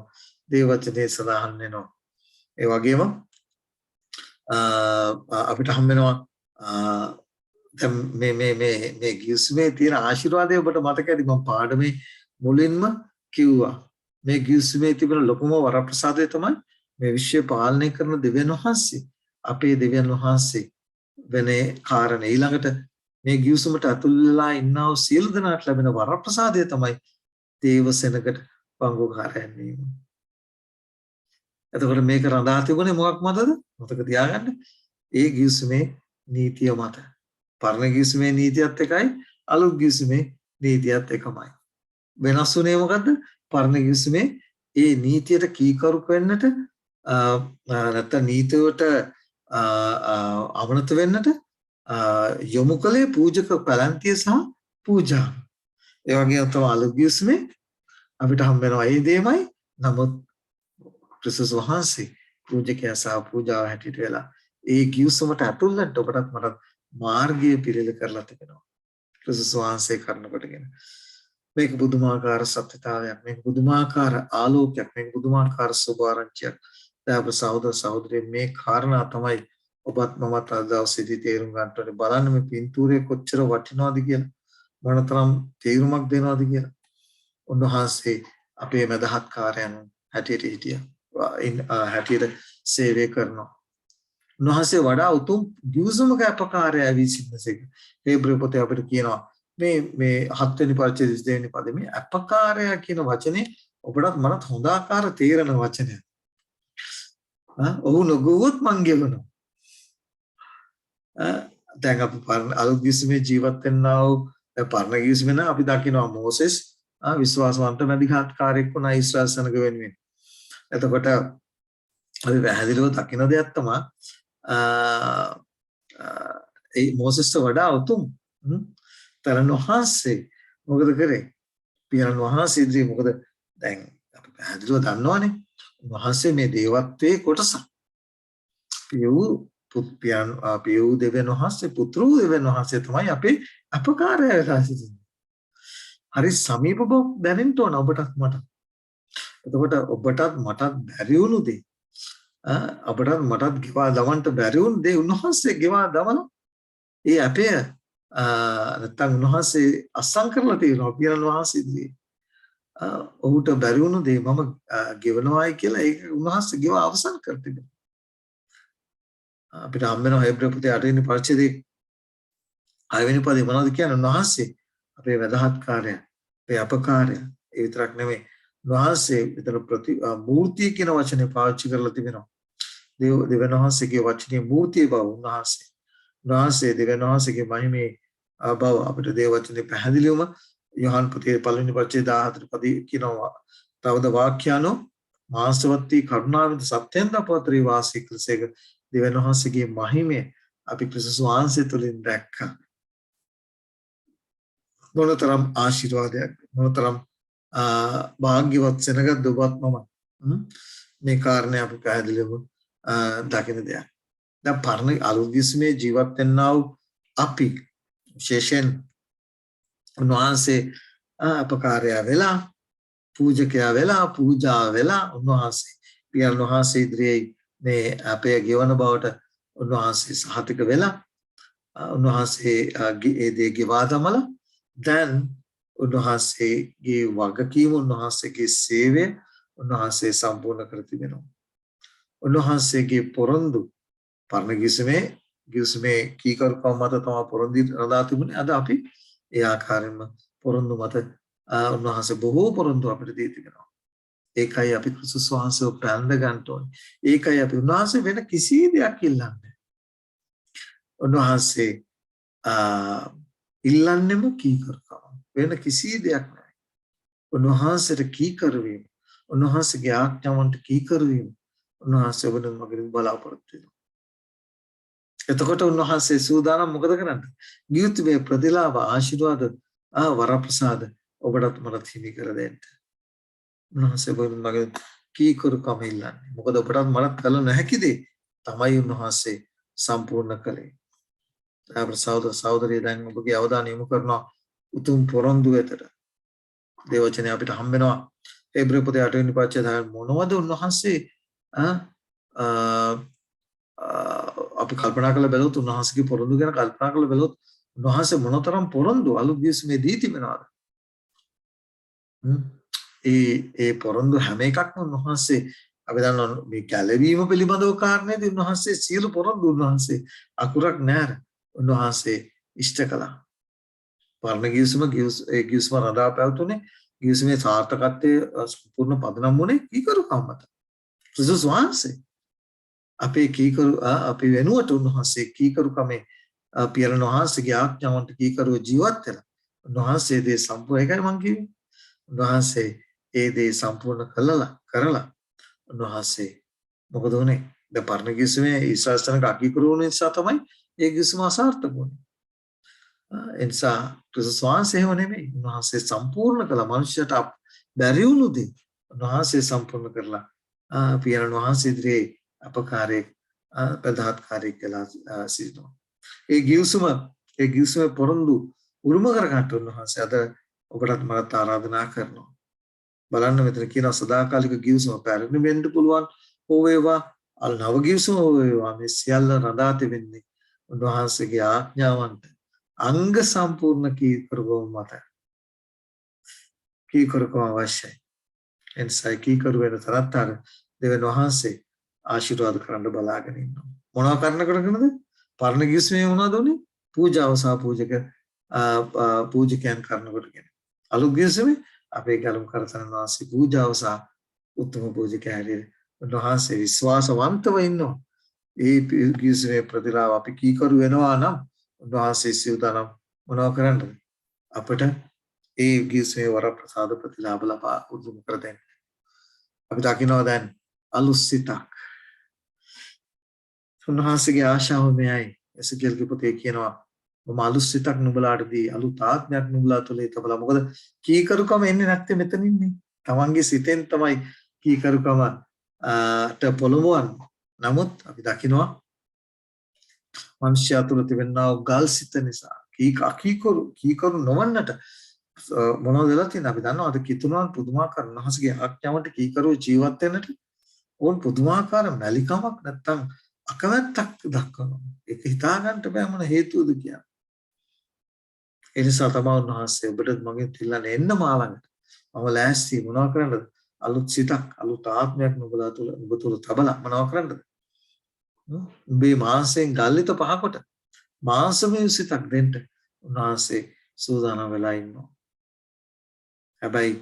දේව වචනේ සඳහන් වෙනවා. ඒ වගේම අපිට හම්බ වෙනවා දැන් මේ ගිවිසුමේ තියෙන ආශිර්වාදය ඔබට මතකයි මම පාඩමේ මුලින්ම කිව්වා. මේ ගිවිසුමේ තිබෙන ලොකුම වරප්‍රසාදය තමයි මේ විශ්වය පාලනය කරන දෙවියන් වහන්සේ. අපේ දෙවියන් වහන්සේ වෙනේ කාරණේ. ඊළඟට මේ ගිවිසුමට අතුල් වෙලා ඉන්නා වූ සියලු දෙනාට ලැබෙන වරප්‍රසාදය තමයි දේව සෙනඟට පංගුකාරයන් වීම. එතකොට මේක රඳා තිබුණේ මොකක් මතද? මතක තියාගන්න. ඒ ගිවිසුමේ නීතිය මත. පරණ ගිවිසුමේ නීතියත් එකයි අලුත් ගිවිසුමේ නීතියත් එකමයි. වෙනස් වුණේ මොකද්ද? පරණ ගිවිසුමේ ඒ නීතියට කීකරු වෙන්නට නැත්නම් නීතියට අවනත වෙන්නට යොමු කළේ පූජක පැලැන්තිය සහ පූජා. ඒ වගේම තමයි අලුත් ගිවිසුමේ අපිට හම්බ වෙනවා ඒ දෙයමයි. නමුත් ක්‍රිස්තුස් වහන්සේ පූජකයා සහ පූජාව හැටියට වෙලා ඒ ගිවිසුමට ඇතුල් වෙන්න ඔබටත් මටත් මාර්ගය පිළිල කරලා තිබෙනවා. ක්‍රිස්තුස් වහන්සේ කරන කොටගෙන මේක බුදුමාකාර සත්‍යතාවයක්, මේක බුදුමාකාර ආලෝකයක්, මේක බුදුමාකාර සුභාරංචියක්. දැන් සහෝදර සහෝදරයෝ මේ කාරණා තමයි ඔබත් මමත් අද දවසේදී තේරුම් ගන්නට ඕනේ. බලන්න මේ පින්තූරය කොච්චර වටිනවද කියලා, මොනතරම් තේරුමක් දෙනවද කියලා. උන්වහන්සේ අපේ මදහත්කාරයන් හැටියට හිටියා. හැටියට සේවය කරනවා. උන්වහන්සේ වඩා උතුම් ගිවිසුමක අපකාරය වී සිටිනසේක. හේබ්‍ර පොතේ අපිට කියනවා මේ 7 වෙනි පරිච්ඡේදයේ 22 වෙනි පදේ මේ අපකාරය කියන වචනේ ඔබටත් මනත් හොඳ ආකාර තේරෙන වචනයක්. ඔහු නොගොවොත් මං ගෙවනවා. දැන් අපි අලුත් ගිවිසුමේ ජීවත් වෙන්නා වූ පරණ ගිවිසුමේ නම් අපි දකිනවා මෝසෙස් විශ්වාසවන්ත මැදිහත්කාරයෙක් වුණා ඊශ්‍රායල් සනග වෙනුවෙන්. එතකොට අපි පැහැදිලිව දකින දෙයක් තමයි ඒ මෝසෙස්ට වඩා උතුම් තරණ වහන්සේ මොකද කරේ? පියාණන් වහන්සේ ඉදිරියේ මොකද දැන් අපි පැහැදිලිව දන්නවනේ වහන්සේ මේ දේවත්වයේ කොටස. පියව් දෙවියන් වහන්සේ පුත්‍ර දෙවියන් වහන්සේ තමයි අපේ අපකාරය වෙලා සිටින්නේ. හරි සමීප බව දැනෙන්න ඕන ඔබටත් මට. එතකොට ඔබටත් මටත් බැරි වුණු දේ අපටත් මටත් ගෙවා දවන්න බැරි වුණු දේ උන්වහන්සේ ගෙවා දවන ඒ අපේ නැත්තම් උන්වහන්සේ අස්සම් කරලා තියෙනවා පියාණන් වහන්සේ ඉදිරියේ. ඔහුට බැරි වුණු දේ මම ගෙවනවායි කියලා ඒක උන්වහන්සේ ගෙව අවසන් කර තිබෙනවා. අපිට හම් වෙනවා හේබ්‍ර පොතේ 8 වෙනි පරිච්ඡේදයේ 6 වෙනි පදේ මොනවද කියන්නේ? උන්වහන්සේ අපේ වැදහත්කාරය, අපේ අපකාරය. ඒ විතරක් නෙමෙයි උන්වහන්සේ විතර මූර්තිය කියන වචනේ පාවිච්චි කරලා තිබෙනවා. දෙවියන් වහන්සේගේ වචනේ මූර්තිය බව උන්වහන්සේ දෙවියන් වහන්සේගේ මහිමේ බව අපිට දේව වචනේ පැහැදිලිවම යොහන් පොතේ 1 වෙනි පරිච්ඡේදය 14 පදේ කියනවා. තවද වාක්‍යano මාංශවත්ති කරුණාවෙන් සත්‍යයෙන් දපවතරී වාසය කළසේක දෙවියන් වහන්සේගේ මහිමය අපි ක්‍රිස්තුස් වහන්සේ තුළින් දැක්කා. මොනතරම් ආශිර්වාදයක්, මොනතරම් භාග්‍යවත් සෙනගත් ඔබත් මම මේ කාරණේ අපි පැහැදිලිවම දකින දෙයක්. දැන් පරණ අලුත් ගිස්මේ ජීවත් වෙන්නා වූ අපි විශේෂයෙන් උන්වහන්සේ අපකාරය වෙලා පූජකයා වෙලා පූජා වෙලා උන්වහන්සේ පියන් වහන්සේ ඉදිරියේ මේ අපේ ගෙවන බවට උන්වහන්සේ සහතික වෙලා උන්වහන්සේ ඒ දේ ගෙවා දමලා දැන් උන්වහන්සේගේ වගකීම උන්වහන්සේගේ සේවය උන්වහන්සේ සම්පූර්ණ කර තිබෙනවා. උන්වහන්සේගේ පොරොන්දු පරණ ගිවිසුමේ කීකරුකම් මත තමයි පොරොන්දු රඳා තිබුණේ. අද අපි ඒ ආකාරයෙන්ම පොරොන්දු මත උන්වහන්සේ බොහෝ පොරොන්දු අපිට දී තිබෙනවා. ඒකයි අපි ක්‍රිස්තුස් වහන්සේව පැන්ද ගන්න ඕනේ. ඒකයි අපි උන්වහන්සේ වෙන කිසි දෙයක් ඉල්ලන්නේ. උන්වහන්සේ ඉල්ලන්නෙම කීකරුකම. වෙන කිසි දෙයක් නැහැ. උන්වහන්සේට කීකරු වීම, උන්වහන්සේගේ ආඥාවන්ට කීකරු වීම උන්වහන්සේ ඔබෙන් මගෙන් බලාපොරොත්තු වෙනවා. එතකොට උන්වහන්සේ සූදානම් මොකද කරන්නේ? ගිවිතුමේ ප්‍රතිලාභ ආශිර්වාද වරප්‍රසාද ඔබට මට හිමි කර දෙන්න. උන්වහන්සේ ඔබෙන් මගෙන් කීකරුකම ඉල්ලන්නේ. මොකද ඔබට මට කළ නොහැකි දේ තමයි උන්වහන්සේ සම්පූර්ණ කළේ. අපේ සහෝදරිය දැන් ඔබගේ අවධානය යොමු කරනවා උතුම් පොරොන්දු වෙතට. දේවචනේ අපිට හම්බ වෙනවා හේබ්‍ර පොතේ 8 වෙනි පරිච්ඡේදය මොනවද උන්වහන්සේ අපි කල්පනා කරලා බැලුවොත් උන්වහන්සේගේ පොරොන්දු ගැන කල්පනා කරලා බැලුවොත් උන්වහන්සේ මොනතරම් පොරොන්දු අලුත් ගිවිසුමේ දී තිබෙනවද? ඒ පොරොන්දු හැම එකක්ම උන්වහන්සේ අපි දන්නවා මේ ගැලවීම පිළිබඳව කාරණේදී උන්වහන්සේ සියලු පොරොන්දු උන්වහන්සේ අකුරක් නැර උන්වහන්සේ ඉෂ්ට කළා. පරණ ගිවිසුම රඳා පැවතුනේ ගිවිසුමේ සාර්ථකත්වයේ සම්පූර්ණ පදනම් වුණේ කීකරුකම මත. ක්‍රිස්තුස් වහන්සේ අපි වෙනුවට උන්වහන්සේ කීකරුකමේ පියරණ වහන්සේගේ ආඥාවන්ට කීකරුව ජීවත් වෙලා උන්වහන්සේ දේ සම්පූර්ණ එකයි මං කිව්වේ. උන්වහන්සේ ඒ දේ සම්පූර්ණ කරලා උන්වහන්සේ මොකද වුනේ? දැන් පරණ ගිවිසුමේ ඊශ්‍රායල් ස්ථානක අකීකරු වුණ නිසා තමයි ඒ ගිවිසුම අසාර්ථක වුනේ. එනිසා ක්‍රිස්තුස් වහන්සේ එහෙම නෙමෙයි. උන්වහන්සේ සම්පූර්ණ කළ මනුෂ්‍යයට බැරි වුණු දේ උන්වහන්සේ සම්පූර්ණ කරලා පියරණ වහන්සේ ඉදිරියේ අපකාරයේ ප්‍රදාත්කාරී කළා සිටිනවා. ඒ ගිවිසුම පොරොන්දු උරුම කරගන්න උන්වහන්සේ අද ඔබට මට ආරාධනා කරනවා. බලන්න මෙතන කියනවා සදාකාලික ගිවිසුම පැරණි වෙන්න පුළුවන් හෝ වේවා අල් නව ගිවිසුම හෝ වේවා මේ සියල්ල රඳා තිබෙන්නේ උන්වහන්සේගේ ආඥාවන්ට අංග සම්පූර්ණ කීකරුකම මත. කීකරුකම අවශ්‍යයි. එනිසා කීකරු වෙන තරත්තර දෙවියන් වහන්සේ ආශිර්වාද කරන්න බලාගෙන ඉන්නවා. මොනවා කරනකොටද? පරණ ගිවිසුමේ මොනවද උනේ? පූජාව සහ පූජකයන් කරනකොට කියන්නේ. අලුත් ගිවිසුමේ අපේ ගලම් කරතන වාසී පූජාව සහ උත්තම පූජකයා හැටියට උන්වහන්සේ විශ්වාසවන්තව ඉන්නවා. ඒ ගිවිසුමේ ප්‍රතිලාභ අපි කීකරු වෙනවා නම් උන්වහන්සේ සිව්දානම් මොනවා කරන්නද? අපට ඒ ගිවිසුමේ වරප්‍රසාද ප්‍රතිලාභ ලබා උතුම් කර දෙන්න. අපි දකිනවා දැන් අලුත්සිතක්. උන්වහන්සේගේ ආශාව මෙයයි. එසේකෙල්ගේ පොතේ කියනවා මම අලුත්සිතක් නුඹලාට දී අලුත් ආත්මයක් නුඹලා තුළ තබලා. මොකද කීකරුකම එන්නේ නැත්තේ මෙතන ඉන්නේ. තමන්ගේ සිතෙන් තමයි කීකරුකම පොළඹවන්නේ. නමුත් අපි දකිනවා මනුෂ්‍යයා තුළ තිබෙනා ගල් සිත නිසා කීකරු නොවන්නට මොනවද වෙලා තියෙන්නේ? අපි දන්නවා අද කිතුණන් පුදුමාකාර උන්වහන්සේගේ ආඥාවට කීකරුව ජීවත් වෙන්නට ඕන් පුදුමාකාර මැලිකමක් නැත්තම් අකමැත්තක් දක්වනවා. ඒක හිතා ගන්නට බෑ මොන හේතුවද කියන්නේ. ඒ නිසා තමයි උන්වහන්සේ ඔබට මගෙන් තිල්ලන්නේ එන්න මාළඟට. මම ලෑස්ති මොනවා කරන්නද? අලුත් සිතක් අලුත් ආත්මයක් නුඹලා තුළ ඔබ තුළ තබලා මොනවා කරන්නද? උඹේ මාංශයෙන් ගල්ලිත පහකොට මාංශමය සිතක් දෙන්න උන්වහන්සේ සූදානම් වෙලා ඉන්නවා. හැබැයි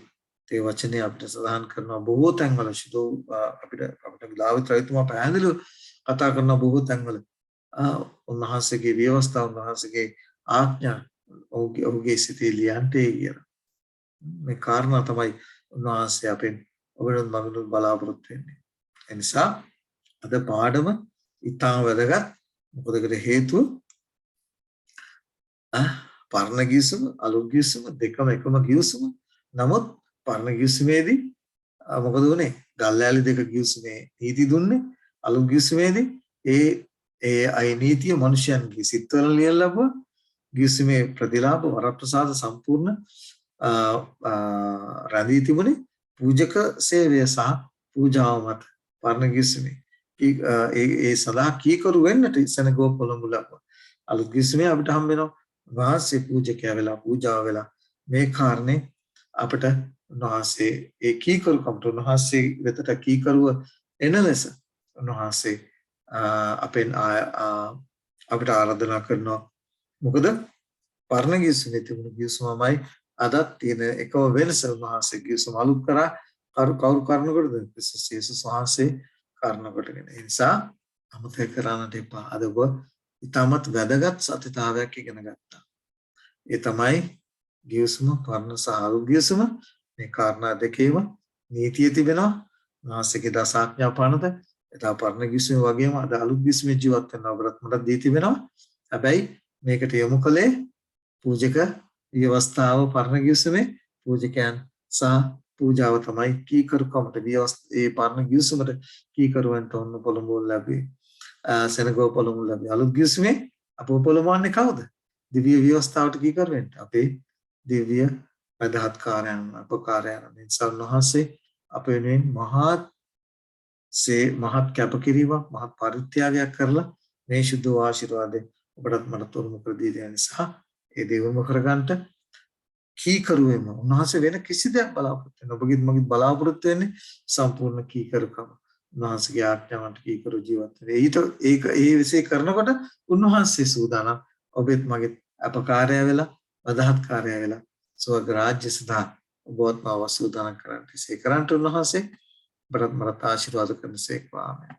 ඒ වචනේ අපිට සඳහන් කරනවා බොහෝ තැන්වල අපිට දාවිත් රජතුමා පැහැදිලිව කතා කරන බොහෝ තැන්වල උන්වහන්සේගේ ව්‍යවස්ථාව උන්වහන්සේගේ ආඥා ඔහුගේ සිතේ ලියන්ටේ කියන මේ කාරණා තමයි උන්වහන්සේ අපෙන් ඔබට මගනුත් බලාපොරොත්තු වෙන්නේ. ඒ නිසා අද පාඩම ඉතාම වැදගත්. මොකදකට හේතුව පරණ ගිවිසුම අලුත් ගිවිසුම දෙකම එකම ගිවිසුම. නමුත් පරණ ගිවිසුමේදී මොකද වුනේ? ගල්ලෑලි දෙක ගිවිසුමේ නීති දුන්නේ. අලුත් ගිවිසුමේදී ඒ අය නීතිය මිනිසයන්ගේ සිත්වල ලියලා ලැබුවා. ගිවිසුමේ ප්‍රතිලාභ වරප්‍රසාද සම්පූර්ණ රැඳී තිබුණේ පූජක සේවය සහ පූජාව මත. පරණ ගිවිසුමේ ඒ සදා කීකරු වෙන්නට සෙනගෝ කොළඹ ලැබුවා. අලුත් ගිවිසුමේ අපිට හම්බ වෙනවා වහන්සේ පූජකයා වෙලා පූජාව වෙලා මේ කාරණේ අපිට උන්වහන්සේ ඒ කීකරුකමට උන්වහන්සේ වෙතට කීකරුව එන ලෙස උන්වහන්සේ අපෙන් අපිට ආරාධනා කරනවා. මොකද පරණ ගිවිසුමේ තිබුණු ගිවිසුමයි අදත් තියෙන එකම වෙනස උන්වහන්සේ ගිවිසුම අලුත් කරා කවුරු කරනකොටද? ක්‍රිස්තුස් යේසුස් වහන්සේ කරන කොටගෙන. ඒ නිසා අමතක කරන්නට එපා. අද ඔබ ඉතාමත් වැදගත් සත්‍යතාවයක් ඉගෙන ගත්තා. ඒ තමයි ගිවිසුම පරණ සහ අලුත් ගිවිසුම. මේ කාරණා දෙකේම නීතිය තිබෙනවා. වාසිකේ දසාඥා පානද එදා පරණ ගිවිසුම වගේම අද අලුත් ගිවිසුමේ ජීවත් වෙන ඔබට මට දී තිබෙනවා. හැබැයි මේකට යොමු කළේ පූජක ව්‍යවස්ථාව පරණ ගිවිසුමේ පූජකයන් සහ පූජාව තමයි කීකරුකමට ඒ පරණ ගිවිසුමට කීකරුවන්ට ඔන්න පොළඹවනු ලැබේ. සෙනගෝ පොළඹවනු ලැබේ. අලුත් ගිවිසුමේ අපව පොළඹවන්නේ කවුද? දිව්‍ය ව්‍යවස්ථාවට කීකරු වෙන්න. අපේ දිව්‍ය මදහත්කාරයන් අපකාරයන් නිසා උන්වහන්සේ අප වෙනුවෙන් මහත් කැපකිරීමක් මහත් පරිත්‍යාගයක් කරලා මේ සුදු ආශිර්වාදේ ඔබටත් මට තොරතුරු කර දී දෙන නිසා ඒ දේවම කරගන්නට කීකරු වෙන්න. උන්වහන්සේ වෙන කිසි දෙයක් බලාපොරොත්තු වෙන්නේ. ඔබගෙත් මගෙත් බලාපොරොත්තු වෙන්නේ සම්පූර්ණ කීකරුකම. උන්වහන්සේගේ ආඥාවට කීකරු ජීවත් වෙන්න. ඒ විශ්ේ කරනකොට උන්වහන්සේ සූදානම් ඔබෙත් මගෙත් අපකාරය වෙලා මදහත්කාරය වෙලා ස්වර්ග රාජ්‍ය සදා ඔබවත් මාව සූදානම් කරන්නට. ඒ කරන්ට උන්වහන්සේ බරත් මරත් ආශිර්වාද කරනසේක්වා. ආමේන්.